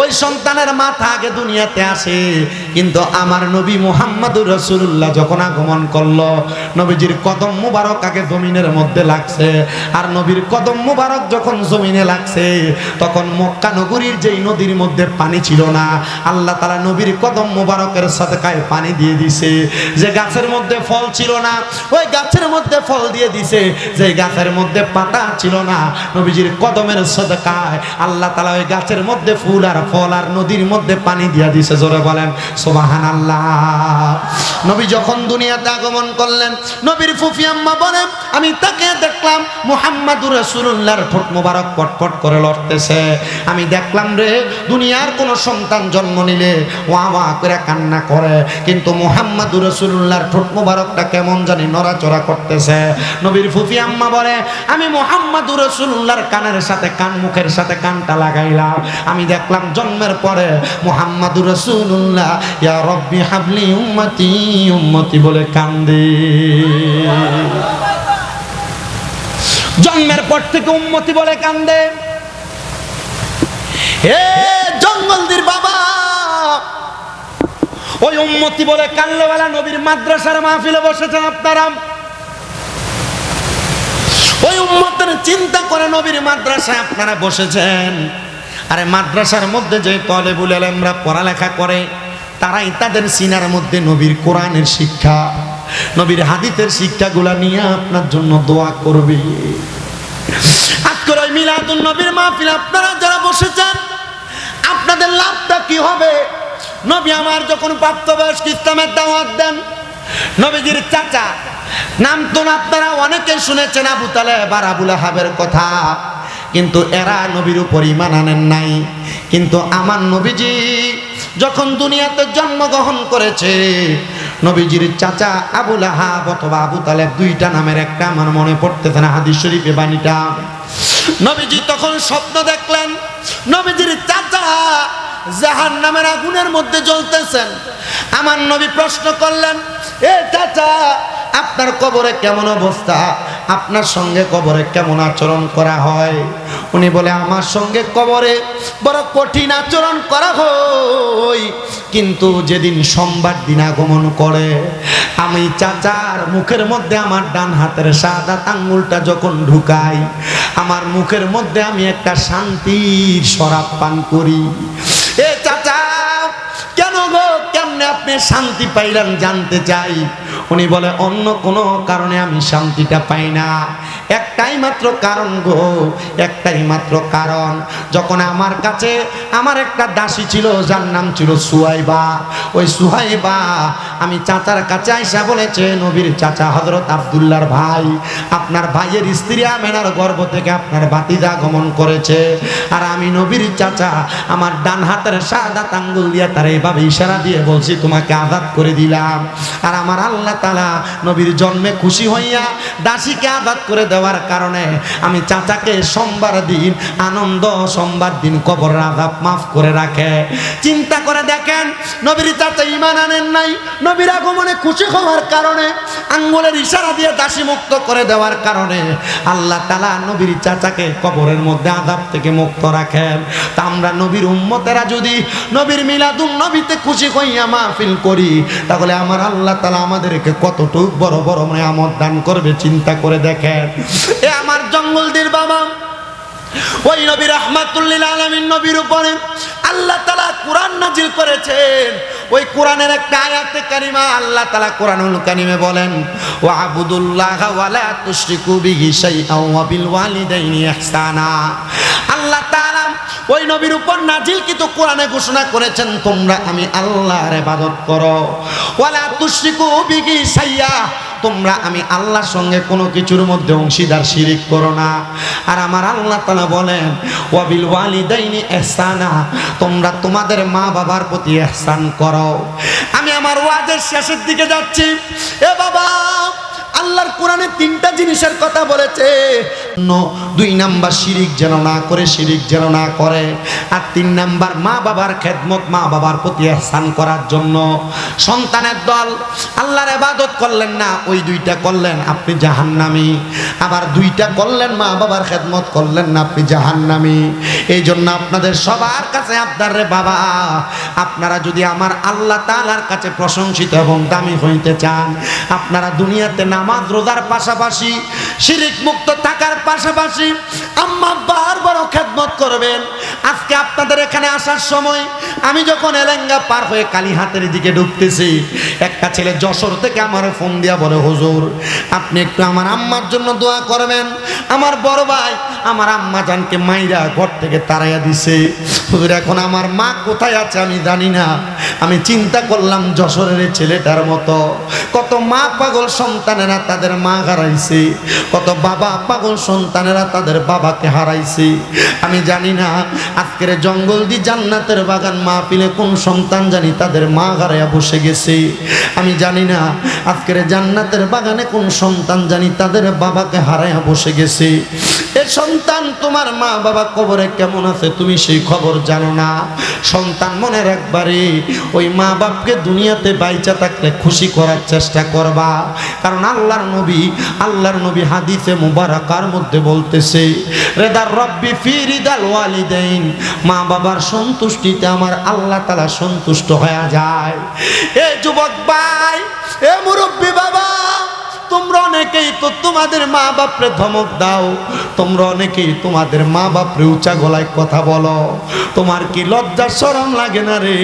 ওই সন্তানের মাথা আগে দুনিয়াতে আসে। কিন্তু আমার নবী মুহাম্মদুর রাসূলুল্লাহ যখন আগমন করলো, নবীজির কদম মুবারক আগে জমিনের মধ্যে লাগছে। আর নবীর কদম মুবারক যখন জমিনে লাগছে, তখন মক্কা নগরীর যেই নদীর মধ্যে পানি ছিল না, আল্লাহ তাআলা নবীর কদম মুবারকের সাদকায় পানি দিয়ে দিছে। যে গাছের মধ্যে ফল ছিল না, ওই গাছের মধ্যে ফল দিয়ে দিছে। যে গাছের মধ্যে পাতা ছিল না, নবীজির কদমের সাদকায় আল্লাহ তাআলা ওই গাছের মধ্যে ফুল আর ফল আর নদীর মধ্যে পানি দিয়া দিছে। জোরে বলেন সুবহানাল্লাহ। নবী যখন দুনিয়াতে আগমন করলেন, নবীর ফুফি আম্মা বলেন আমি তাকে দেখলাম মুহাম্মাদুর রাসূলুল্লাহর ঠোঁট মোবারক পটপট করে লড়তেছে। আমি দেখলাম রে দুনিয়ার কোন সন্তান জন্ম নিলে ওয়া ওয়া করে কান্না করে, কিন্তু মুহাম্মাদুর রাসূলুল্লাহর ঠোঁট মোবারকটা কেমন জানি নড়াচড়া করতেছে। নবীর ফুফি আম্মা বলে আমি মুহাম্মাদুর রাসূলুল্লাহর কানের সাথে কান, মুখের সাথে কানটা লাগাইলাম। আমি দেখলাম জন্মের পরে মুহাম্মাদুর রাসূলুল্লাহ ইয়া রব্বি হাবলি উম্মতি উম্মতি বলে কান্দে। জন্মের পর থেকে উম্মতি বলে কান্দে। হে জঙ্গলদির বাবা, ওই উম্মতি বলে কান্নওয়ালা নবীর মাদ্রাসার মাহফিলে বসেছেন আপনারা। ওই উম্মতের চিন্তা করে নবীর মাদ্রাসায় আপনারা বসেছেন। আরে মাদ্রাসার মধ্যে যে তলেবুল আলেমরা পড়ালেখা করে, তারাই তাদের সিনার মধ্যে নবীর কোরআনের শিক্ষা, নবীর হাদিসের শিক্ষাগুলা নিয়ে আপনার জন্য দোয়া করবে। আজকের ওই মিলাদুন নবীর মাহফিল আপনারা যারা বসেছেন, আপনাদের লাভটা কি হবে? নবী আমার যখন প্রাপ্তবয়স্ক ইসলামের দাওয়াত দেন, নবীজির চাচা নাম তো আপনারা অনেকে শুনেছেন আবু তালেব আর আবু লাহাবের কথা, কিন্তু এরা নবীর উপর ঈমান আনেন নাই। কিন্তু আমার নবীজি যখন দুনিয়াতে জন্মগ্রহণ করেছে, নবীজির চাচা আবু লাহাব অথবা আবু তালেব, দুইটা নামের একটা আমার মনে পড়তেছে না হাদিস শরীফে বাণীটা। নবীজি তখন স্বপ্ন দেখলেন নবীজির চাচা জাহান্নামের আগুনের মধ্যে জ্বলতেছেন। আমার নবী প্রশ্ন করলেন, এ চাচা আপনার কবরে কেমন অবস্থা, আপনার সঙ্গে কবরে কেমন আচরণ করা হয়? উনি বলে আমার সঙ্গে কবরে বড় কঠিন আচরণ করা হয়, কিন্তু যেদিন সোমবার দিন আগমন করে, আমি চাচার মুখের মধ্যে আমার ডান হাতের শাহাদাত আঙ্গুলটা যখন ঢুকাই, আমার মুখের মধ্যে আমি একটা শান্তির শরাব পান করি। এ চাচা, কেন গো, কেমনে আপনি শান্তি পাইলেন জানতে চাই। উনি বলে, অন্য কোনো কারণে আমি শান্তিটা পাই না, একটাই মাত্র কারণ গো, একটাই মাত্র কারণ। যখন আমার কাছে আমার একটা দাসী ছিল, যার নাম ছিল সুহাইবা, ওই সুহাইবা আমি চাচার কাছে আইসা বলেছে, নবীর চাচা হযরত আব্দুল্লাহর ভাই, আপনার ভাইয়ের স্ত্রী আমেনার গর্ভ থেকে আপনার ভাতিজা আগমন করেছে, আর আমি নবীর চাচা আমার ডান হাতের শাহাদাত আঙ্গুল দিয়ে তার এইভাবে ইশারা দিয়ে বলছি, তোমাকে আযাদ করে দিলাম। আর আমার আল্লাহ তাআলা নবীর জন্মে খুশি হইয়া দাসীকে আযাদ করে দেওয়ার কারণে আমি চাচাকে সোমবার দিন আনন্দ, সোমবার দিন কবরের আযাব মাফ করে রাখে। চিন্তা করে দেখেন, নবীর চাচা ঈমান আনেন নাই, নবীর আগমনে খুশি হওয়ার কারণে আঙ্গুলের ইশারা দিয়ে দাসী মুক্ত করে দেওয়ার কারণে আল্লাহ তাআলা নবীর চাচাকে কবরের মধ্যে আযাব থেকে মুক্ত রাখেন। তা আমরা নবীর উম্মতেরা যদি নবীর মিলাদুন নবীতে খুশি হইয়া মাহফিল করি, তাহলে আমার আল্লাহ তাআলা আমাদেরকে কতটুক বড় বড় নিয়ামত দান করবে চিন্তা করে দেখেন। এ আমার জঙ্গলদের বাবা, ওই নবী রাহমাতুল লিল আলামিন নবীর উপরে আল্লাহ তাআলা কোরআন নাজিল করেছেন। ওই কোরআনের একটা আয়াতে কারিমা আল্লাহ তাআলা কোরআনুল কারিমে বলেন, ওয়া আবুদুল্লাহা ওয়া লা তুশরিকু বিহি শাইআন ওয়া বিল ওয়ালিদাইনি ইহসানা। আল্লাহ তাআলা ওই নবীর উপর নাজিলকৃত কোরআনে ঘোষণা করেছেন, তোমরা আমি আল্লাহর ইবাদত করো, ওয়া লা তুশরিকু বিহি শাইআ, তোমরা আমি আল্লাহর সঙ্গে কোনো কিছুর মধ্যে অংশীদার শিরিক করো না। আর আমার আল্লাহ তাআলা বলেন, ওয়া বিল ওয়ালিদাইনি ইহসানা, তোমরা তোমাদের মা বাবার প্রতি ইহসান করো। আমি আমার ওয়াজের শেষের দিকে যাচ্ছি। এ বাবা, আল্লাহর কোরআনে তিনটা জিনিসের কথা বলেছে। 2 নাম্বার শিরিক যেন না করে, শিরিক যেন না করে। আর 3 নাম্বার মা বাবার খেদমত, মা বাবার প্রতি ইহসান করার জন্য। সন্তানের দল আল্লাহর ইবাদত করলেন না, ওই 2টা করলেন, আপনি জাহান্নামী। আবার 2টা করলেন, মা বাবার খেদমত করলেন না, আপনি জাহান্নামী। এই জন্য আপনাদের সবার কাছে আপনার রে বাবা, আপনারা যদি আমার আল্লাহ তাআলার কাছে প্রশংসিত এবং দামি হইতে চান, আপনারা দুনিয়াতে নামাজ রোজার পাশাপাশি, শিরিক মুক্ত থাকার পাশাপাশি আম্মা আব্বার বড় খেদমত করবেন। আজকে আপনাদের এখানে আসার সময় আমি যখন এলেঙ্গা পার হয়ে কালীহাতের দিকে ঢুকতেছি, একটা ছেলে যশোর থেকে আমার ফোন দিয়া বলে, হুজুর আপনি একটু আমার আম্মার জন্য দোয়া করবেন। আমার বড় ভাই আমার আম্মা জানকে মাইরা ঘর থেকে তাড়াইয়া দিছে। হুজুর এখন আমার মা কোথায় আছে আমি জানি না। আমি চিন্তা করলাম, যশোরের ছেলেটার মতো কত মা পাগল সন্তানেরা তাদের মা হারাইছে, কত বাবা পাগল সন্তানেরা তাদের বাবাকে হারাইছে। আমি জানি না আজকের জঙ্গলদি জান্নাতের বাগান মাহফিলে কোন সন্তান জানি তাদের মা হারাইয়া বসে গেছে। আমি জানি না আজকের জান্নাতের বাগানে কোন সন্তান জানি তাদের বাবাকে হারাইয়া বসে গেছে। এ সন্তান, তোমার মা বাবা কবরে কেমন আছে তুমি সেই খবর জানো না। সন্তান মনে রাখবারে, ওই মা বাপকে দুনিয়াতে বাইচা থাকলে খুশি করার চেষ্টা করবা। কারণ আল্লাহর নবী হাদিসে মুবারাকার মধ্যে বলতেছে, রেদার রব্বি ফি রিদাল ওয়ালিদাইন, মা বাবার সন্তুষ্টিতে আমার আল্লাহ তাআলা সন্তুষ্ট হয়ে যায়। এ যুবক ভাই, এ মুরব্বী বাবা, তোমরা অনেকেই তো তোমাদের মা বাপরে ধমক দাও, তোমরা অনেকেই তোমাদের মা বাপরে উঁচা গলায় কথা বলো। তোমার কি লজ্জা শরম লাগে না রে?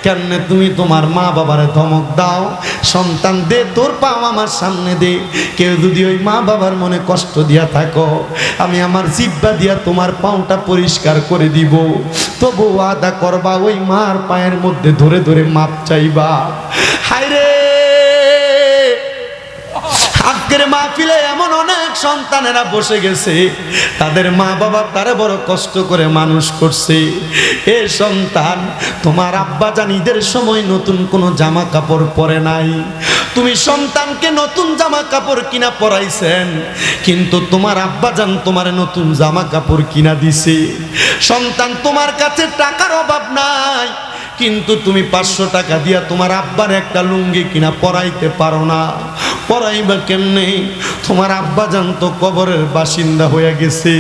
কেন তুমি তোমার মা বাবারে ধমক দাও? সন্তান দে তোর পাও আমার সামনে দে। কেউ যদি ওই মা বাবার মনে কষ্ট দিয়া থাকো, আমি আমার জিহ্বা দিয়া তোমার পাওটা পরিষ্কার করে দিব। তবু ওয়াদা করবা, ওই মার পায়ের মধ্যে ধরে ধরে মাপ চাইবা। হায় রে, আজকের মাহফিলে এমন অনেক সন্তানেরা বসে গেছে, তাদের মা বাবা তারা বড় কষ্ট করে মানুষ করছে। এ সন্তান, তোমার আব্বা জান ঈদের সময় নতুন কোনো জামা কাপড় পরে নাই। তুমি সন্তানকে নতুন জামা কাপড় কিনা পরাইছেন, কিন্তু তোমার আব্বা জান তোমার নতুন জামা কাপড় কিনা দিছে। সন্তান, তোমার কাছে টাকার অভাব নাই, কিন্তু তুমি 500 টাকা দিয়া তোমার আব্বার একটা লুঙ্গি কিনা পরাইতে পারো না। পরাইবা কেমনে? তোমার আব্বা জান তো কবরের বাসিন্দা হয়ে গেছে।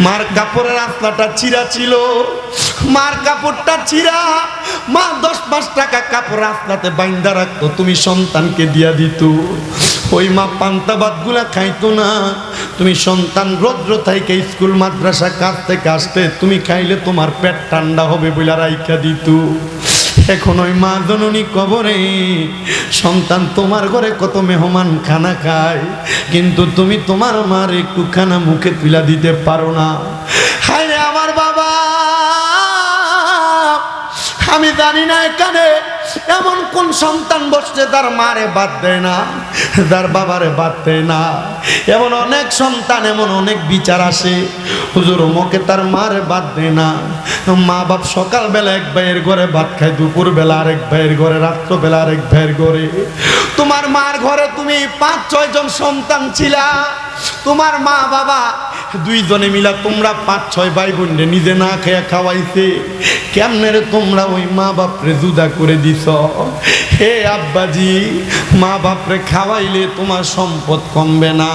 মার কাপড়ের আসলাটা চিরা ছিল, মার কাপড়টা চিরা, মা 10-5 টাকা কাপড় আসলাতে বাইন্দা রাখতো, তুমি সন্তানকে দিয়া দিত। ওই মা পান্তা ভাতগুলা খাইতো না। তুমি সন্তান রৌদ্র থেকে স্কুল মাদ্রাসা কাজ থেকে আসতে তুমি খাইলে তোমার পেট ঠান্ডা হবে বলে রাইখা দিত। এখন ওই মা জননী কবরে, সন্তান তোমার ঘরে কত মেহমান খানা খায়, কিন্তু তুমি তোমার মার একটু খানা মুখে তুলা দিতে পারো না। হায় রে আমার বাবা, আমি জানি না এখানে এমন কোন সন্তান বসছে তার মারে বাদ দেয় না, তার বাবারে বাদ দেয় না। এমন অনেক সন্তান, এমন অনেক বিচার আসে, হুজুর মুখে তার মারে বাদ দেয় না। মা বাপ সকালবেলা এক ভাইয়ের ঘরে ভাত খায়, দুপুর বেলা আরেক ভাইয়ের ঘরে, রাত্রবেলা আরেক ভাইয়ের ঘরে। তোমার মার ঘরে তুমি 5-6 জন সন্তান ছিলা, তোমার মা বাবা দুইজনে মিলা তোমরা 5-6 ভাই বোনরে নিজে না খেয়ে খাওয়াইছে। কেমনে রে তোমরা ওই মা বাপরে জুদা করে দিছ? হে আব্বাজি, মা বাপরে খাওয়াইলে তোমার সম্পদ কমবে না।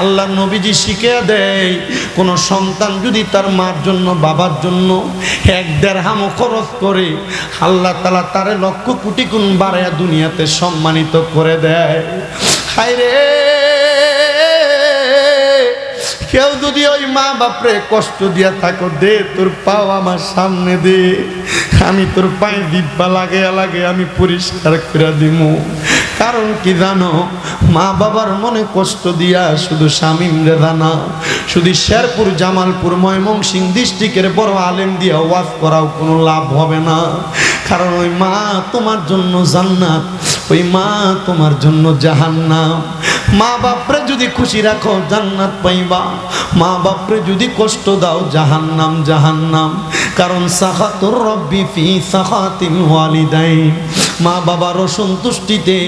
আল্লাহ নবীজি শিখিয়ে দেয়, কোন সন্তান যদি তার মার জন্য বাবার জন্য 1 দিরহাম খরচ করে, আল্লাহ তাআলা তারে লক্ষ কোটি গুণ বাড়ায়া দুনিয়াতে সম্মানিত করে দেয়। হায় রে, কেউ যদি ওই মা বাপরে কষ্ট দিয়া থাকো, দে তোর পাও আমার সামনে দে, আমি তোর পায়ে দিব্যা লাগে লাগে আমি পরিষ্কার করে দিমু। কারণ কি জানো, মা বাবার মনে কষ্ট দিয়া শুধু শামীম রেদা না, শুধু শেরপুর, জামালপুর, ময়মনসিংহ ডিস্ট্রিক্টের বড় আলেম দিয়া ওয়াজ করাও কোনো লাভ হবে না। কারণ ওই মা তোমার জন্য জান্নাত, ওই মা তোমার জন্য জাহান্নাম। মা বাপরে যদি খুশি রাখো জান্নাত পাইবা, মা বাপরে যদি কষ্ট দাও জাহান্নাম জাহান্নাম। কারণ সাখাতুর রব্বি ফি সাখাতিল ওয়ালিদাইন, মা বাবার অসন্তুষ্টিতে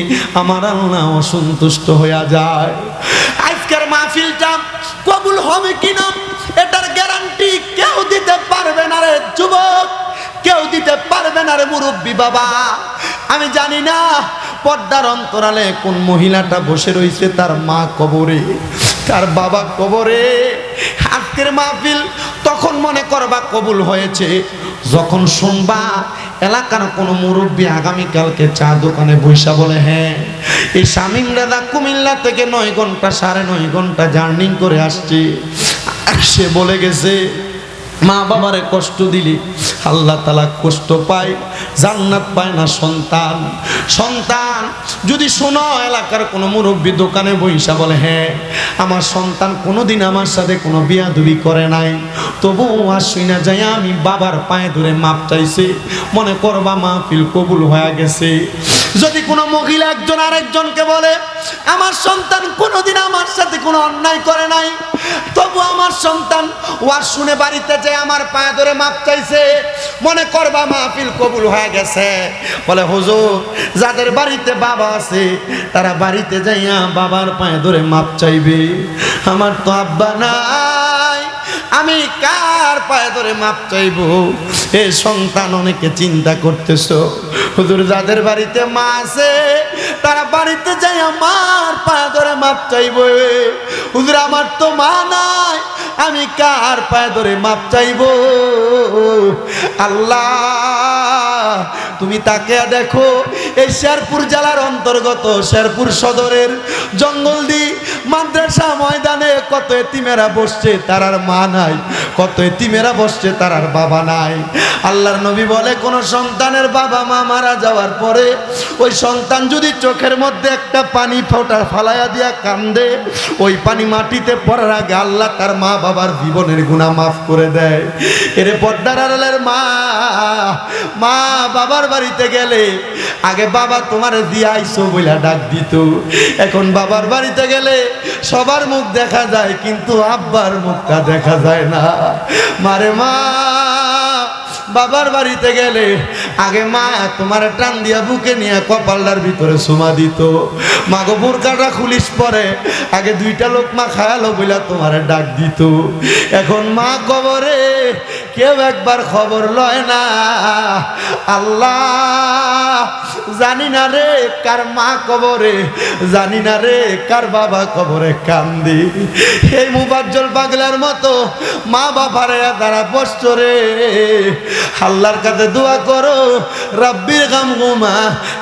আমার আল্লাহ অসন্তুষ্ট হয়ে যায়। আজকের মাহফিলটা কবুল হবে কিনা এটার গ্যারান্টি কেউ দিতে পারবে না রে যুবক, কেউ দিতে পারবে না রে মুরব্বী বাবা। আমি জানি না পর্দার অন্তরালে কোন মহিলাটা বসে রয়েছে, তার মা কবরে, তার বাবা কবরে। আজকের মাহফিল তখন মনে করবা কবুল হয়েছে যখন শুনবা এলাকার কোনো মুরব্বী আগামীকালকে চা দোকানে বৈশা বলে, হ্যাঁ এই শামীম রেদা কুমিল্লা থেকে 9 ঘন্টা 9.5 ঘন্টা জার্নি করে আসছে, সে বলে গেছে মা বাবারে কষ্ট দিলি আল্লাহ তাআলা কষ্ট পায়, জান্নাত পায় না সন্তান। সন্তান যদি শোনো এলাকার কোনো মুরব্বী দোকানে বইসা বলে, হ্যাঁ আমার সন্তান কোনোদিন আমার সাথে কোনো বিয়াদবি করে নাই, তবু আসি না যাই আমি বাবার পায়ে ধরে মাপ চাইছে, মনে করবা মাহফিল কবুল হয়ে গেছে। যদি কোনো মহিলা একজন আরেকজনকে বলে, আমার সন্তান কোনোদিন আমার সাথে কোনো অন্যায় করে নাই, তবু আমার সন্তান ওয়াজ শুনে বাড়িতে যে আমার পায়ে ধরে মাপ চাইছে, মনে করবা মাহফিল কবুল হয়ে গেছে। বলে হুজুর, যাদের বাড়িতে বাবা আছে তারা বাড়িতে যাইয়া বাবার পায়ে ধরে মাপ চাইবে, আমার তো আব্বা নাই, আমি কার পায়ে ধরে মাপ চাইবো? এ সন্তান অনেকে চিন্তা করতেছো, হুজুর যাদের বাড়িতে মা আছে তারা বাড়িতে যাই আমার পায়ে ধরে মাপ চাইবো। হুজুর আমার তো মা নাই, আমি কার পায়ে ধরে মাপ চাইবো? আল্লাহ তুমি তাকে দেখো, এই শেরপুর জেলার অন্তর্গত শেরপুর সদরের জঙ্গলদি মাদ্রাসা ময়দানে কত এতিমেরা বসছে তার আর মা নাই, কত এতিমেরা বসছে তার আর বাবা নাই। আল্লাহর নবী বলে, কোন সন্তানের বাবা মা মারা যাওয়ার পরে ওই সন্তান যদি চোখের মধ্যে একটা পানি ফোঁটা ফালাইয়া দিয়া কান্দে, ওই পানি মাটিতে পড়ার আগে আল্লাহ তার মা বাবার জীবনের গুনাহ মাফ করে দেয়। এরে পর্দার আড়ালের মা, মা বাবার বাড়িতে গেলে আগে বাবা তোমার দিয়ে আইসো বইলা ডাক দিত, এখন বাবার বাড়িতে গেলে সবার মুখ দেখা যায় কিন্তু আব্বার মুখটা দেখা যায় না। মারে মা, বাবার বাড়িতে গেলে আগে মা তোমার টান দিয়া বুকে নিয়ে কপালটার ভিতরে সুমা দিত, মাগো বোরকাটা খুলিস পরে আগে 2টা লোকমা খায়ালো বইলা তোমার ডাক দিত। এখন মা কবরে, কেউ একবার খবর লয় না। আল্লাহ জানি না রে কার মা কবরে, জানি না রে কার বাবা কবরে কান্দি। এই মুবাজ্জল পাগলার মতো মা বাবারে তারা বসছ রে, আল্লাহর কাছে দোয়া করো, রব্বির হামহুমা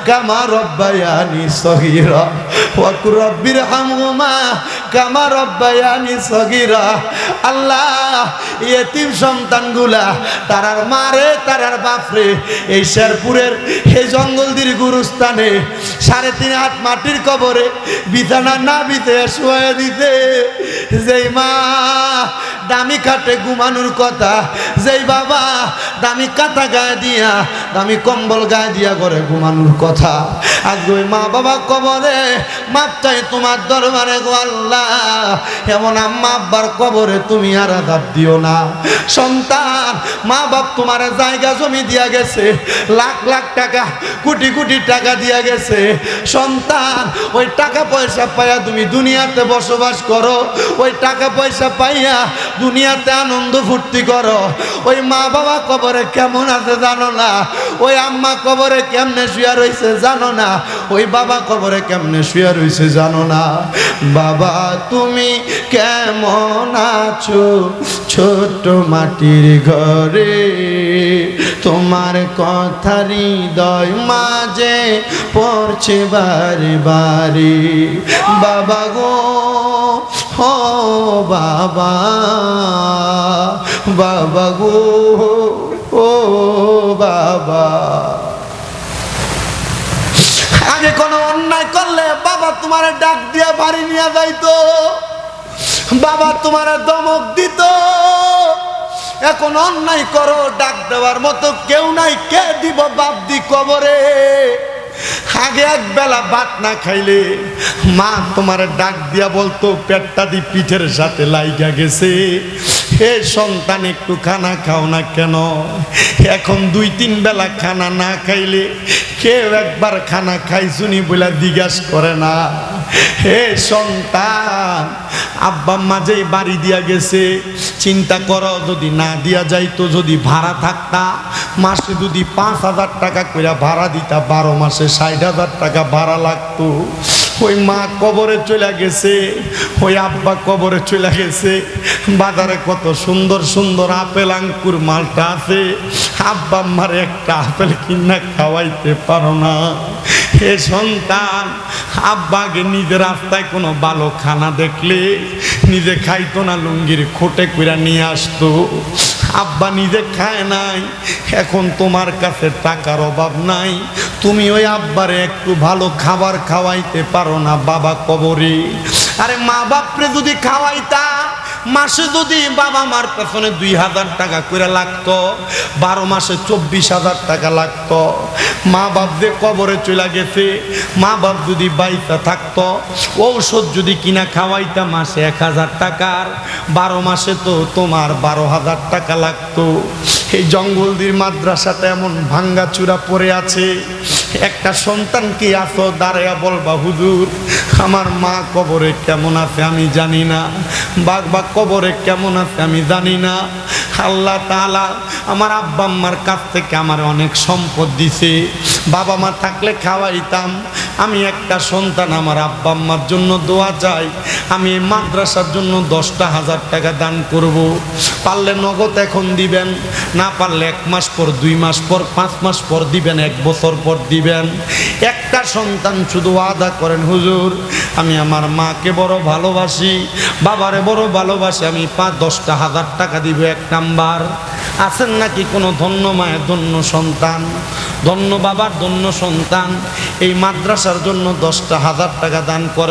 কামা রব্বায়ানি সগীরা ওয়া কুর রব্বির হামহুমা কামা রব্বায়ানি সগীরা। আল্লাহ, ইয়েতিম সন্তানগুলা তারার মারে তারার বাপরে এই শেরপুরের এই জঙ্গলদির গুরুস্থানে 3.5 হাত মাটির কবরে বিছানা না বিতে শুয়ে দিতে, যেই মা দামি খাটে ঘুমানোর কথা, যেই বাবা দামি কাঁথা গায়ে দিয়া দামি কম্বল গায়ে দিয়া করে ঘুমানোর কথা, আজ ওই মা বাবা কবরে মাপ চাই তোমার দরবারে গো আল্লাহ। এমন আম্মা আব্বার কবরে তুমি আর আঘাত দিও না। সন্তান মা বাপ তোমার জায়গা জমি দিয়া গেছে, লাখ লাখ টাকা কোটি কোটি টাকা দিয়া গেছে। সন্তান ওই টাকা পয়সা পাইয়া তুমি দুনিয়াতে বসবাস করো, ওই টাকা পয়সা পাইয়া দুনিয়াতে আনন্দ ফুর্তি করো। ওই মা বাবা কবরে কেমন আছে জানো না, ওই আম্মা কবরে কেমনে শুয়া রইছে জানো না, ওই বাবা কবরে কেমনে শুয়া রইছে জানো না। বাবা তুমি কেমন আছো ছোট মাটির ঘরে, তোমার কথা হৃদয় মাঝে পড়ছে বারে বারে। বাবা গো ও বাবা, বাবা গো ও বাবা। আগে কোনো অন্যায় করলে বাবা তোমার ডাক দিয়া বাড়ি নিয়ে যাইতো, বাবা তোমার ধমক দিত। এখন অন্যায় করো, ডাক দেওয়ার মতো কেউ নাই, কে দিব বাপ দি কবরে। আগে এক বেলা ভাত না খাইলে মা তোমার ডাক দিয়া বলতো, পেটটা দি পিঠের সাথে লাইগা গেছে, হে সন্তান একটু খানা খাও না কেন। এখন 2-3 বেলা খানা না খাইলে কেউ একবার খানা খাইছুনি বলে জিজ্ঞাসা করে না। হে সন্তান, আব্বা মাঝেই বাড়ি দিয়া গেছে, চিন্তা করো যদি না দিয়া যাইতো, যদি ভাড়া থাকতা, মাসে যদি 5,000 টাকা করে ভাড়া দিতা, 12 মাসে 60,000 টাকা ভাড়া লাগতো। ওই মা কবরে চলে গেছে, ওই আব্বা কবরে চলে গেছে। বাজারে কত সুন্দর সুন্দর আপেল আঙ্কুর মালটা আছে, আব্বা আম্মারে একটা আপেল কিনা খাওয়াইতে পারো না। হে সন্তান, আব্বাকে নিজের রাস্তায় কোনো ভালো খানা দেখলে নিজে খাইতো না, লুঙ্গির খোটে কইরা নিয়ে আসতো। আব্বা নিজে খায় নাই, এখন তোমার কাছে টাকার অভাব নাই, তুমি ওই আব্বারে একটু ভালো খাবার খাওয়াইতে পারো না বাবা কবরে। আরে মা বাপরে যদি খাওয়াইতা, মাসে যদি বাবা মার পেছনে 2,000 টাকা করে লাগতো, 12 মাসে 24,000 টাকা লাগতো। মা বাপ যে কবরে চলে গেছে, মা বাপ যদি বাইতা থাকতো, ঔষধ যদি কিনা খাওয়াইতা মাসে 1,000 টাকার, 12 মাসে তো তোমার 12,000 টাকা লাগতো। এই জঙ্গলদির মাদ্রাসাটা এমন ভাঙ্গা চূড়া পড়ে আছে, একটা সন্তান কি আসো দাঁড়াইয়া বলবা, হুজুর আমার মা কবরে কেমন আছে আমি জানি না, বাবা কবরে কেমন আছে আমি জানি না। আল্লাহ তাআলা আমার আব্বা আম্মার কাছ থেকে আমার অনেক সম্পদ দিছে, বাবা মা থাকলে খাওয়াইতাম। আমি একটা সন্তান, আমার আব্বা আম্মার জন্য দোয়া চাই, আমি এই মাদ্রাসার জন্য 10,000 টাকা দান করব। পারলে নগদ এখন দিবেন, না পারলে 1 মাস পর, 2 মাস পর, 5 মাস পর দিবেন, 1 বছর পর দিবেন। একটা সন্তান শুধু ওয়াদা করেন, হুজুর আমি আমার মাকে বড় ভালোবাসি, বাবারে বড় ভালোবাসি, আমি 5-10,000 টাকা দিব। 1 নাম্বার আছেন নাকি কোনো ধন্য মায়ের ধন্য সন্তান, ধন্য বাবার ধন্য সন্তান এই মাদ্রাসার জন্য 10,000 টাকা দান করে?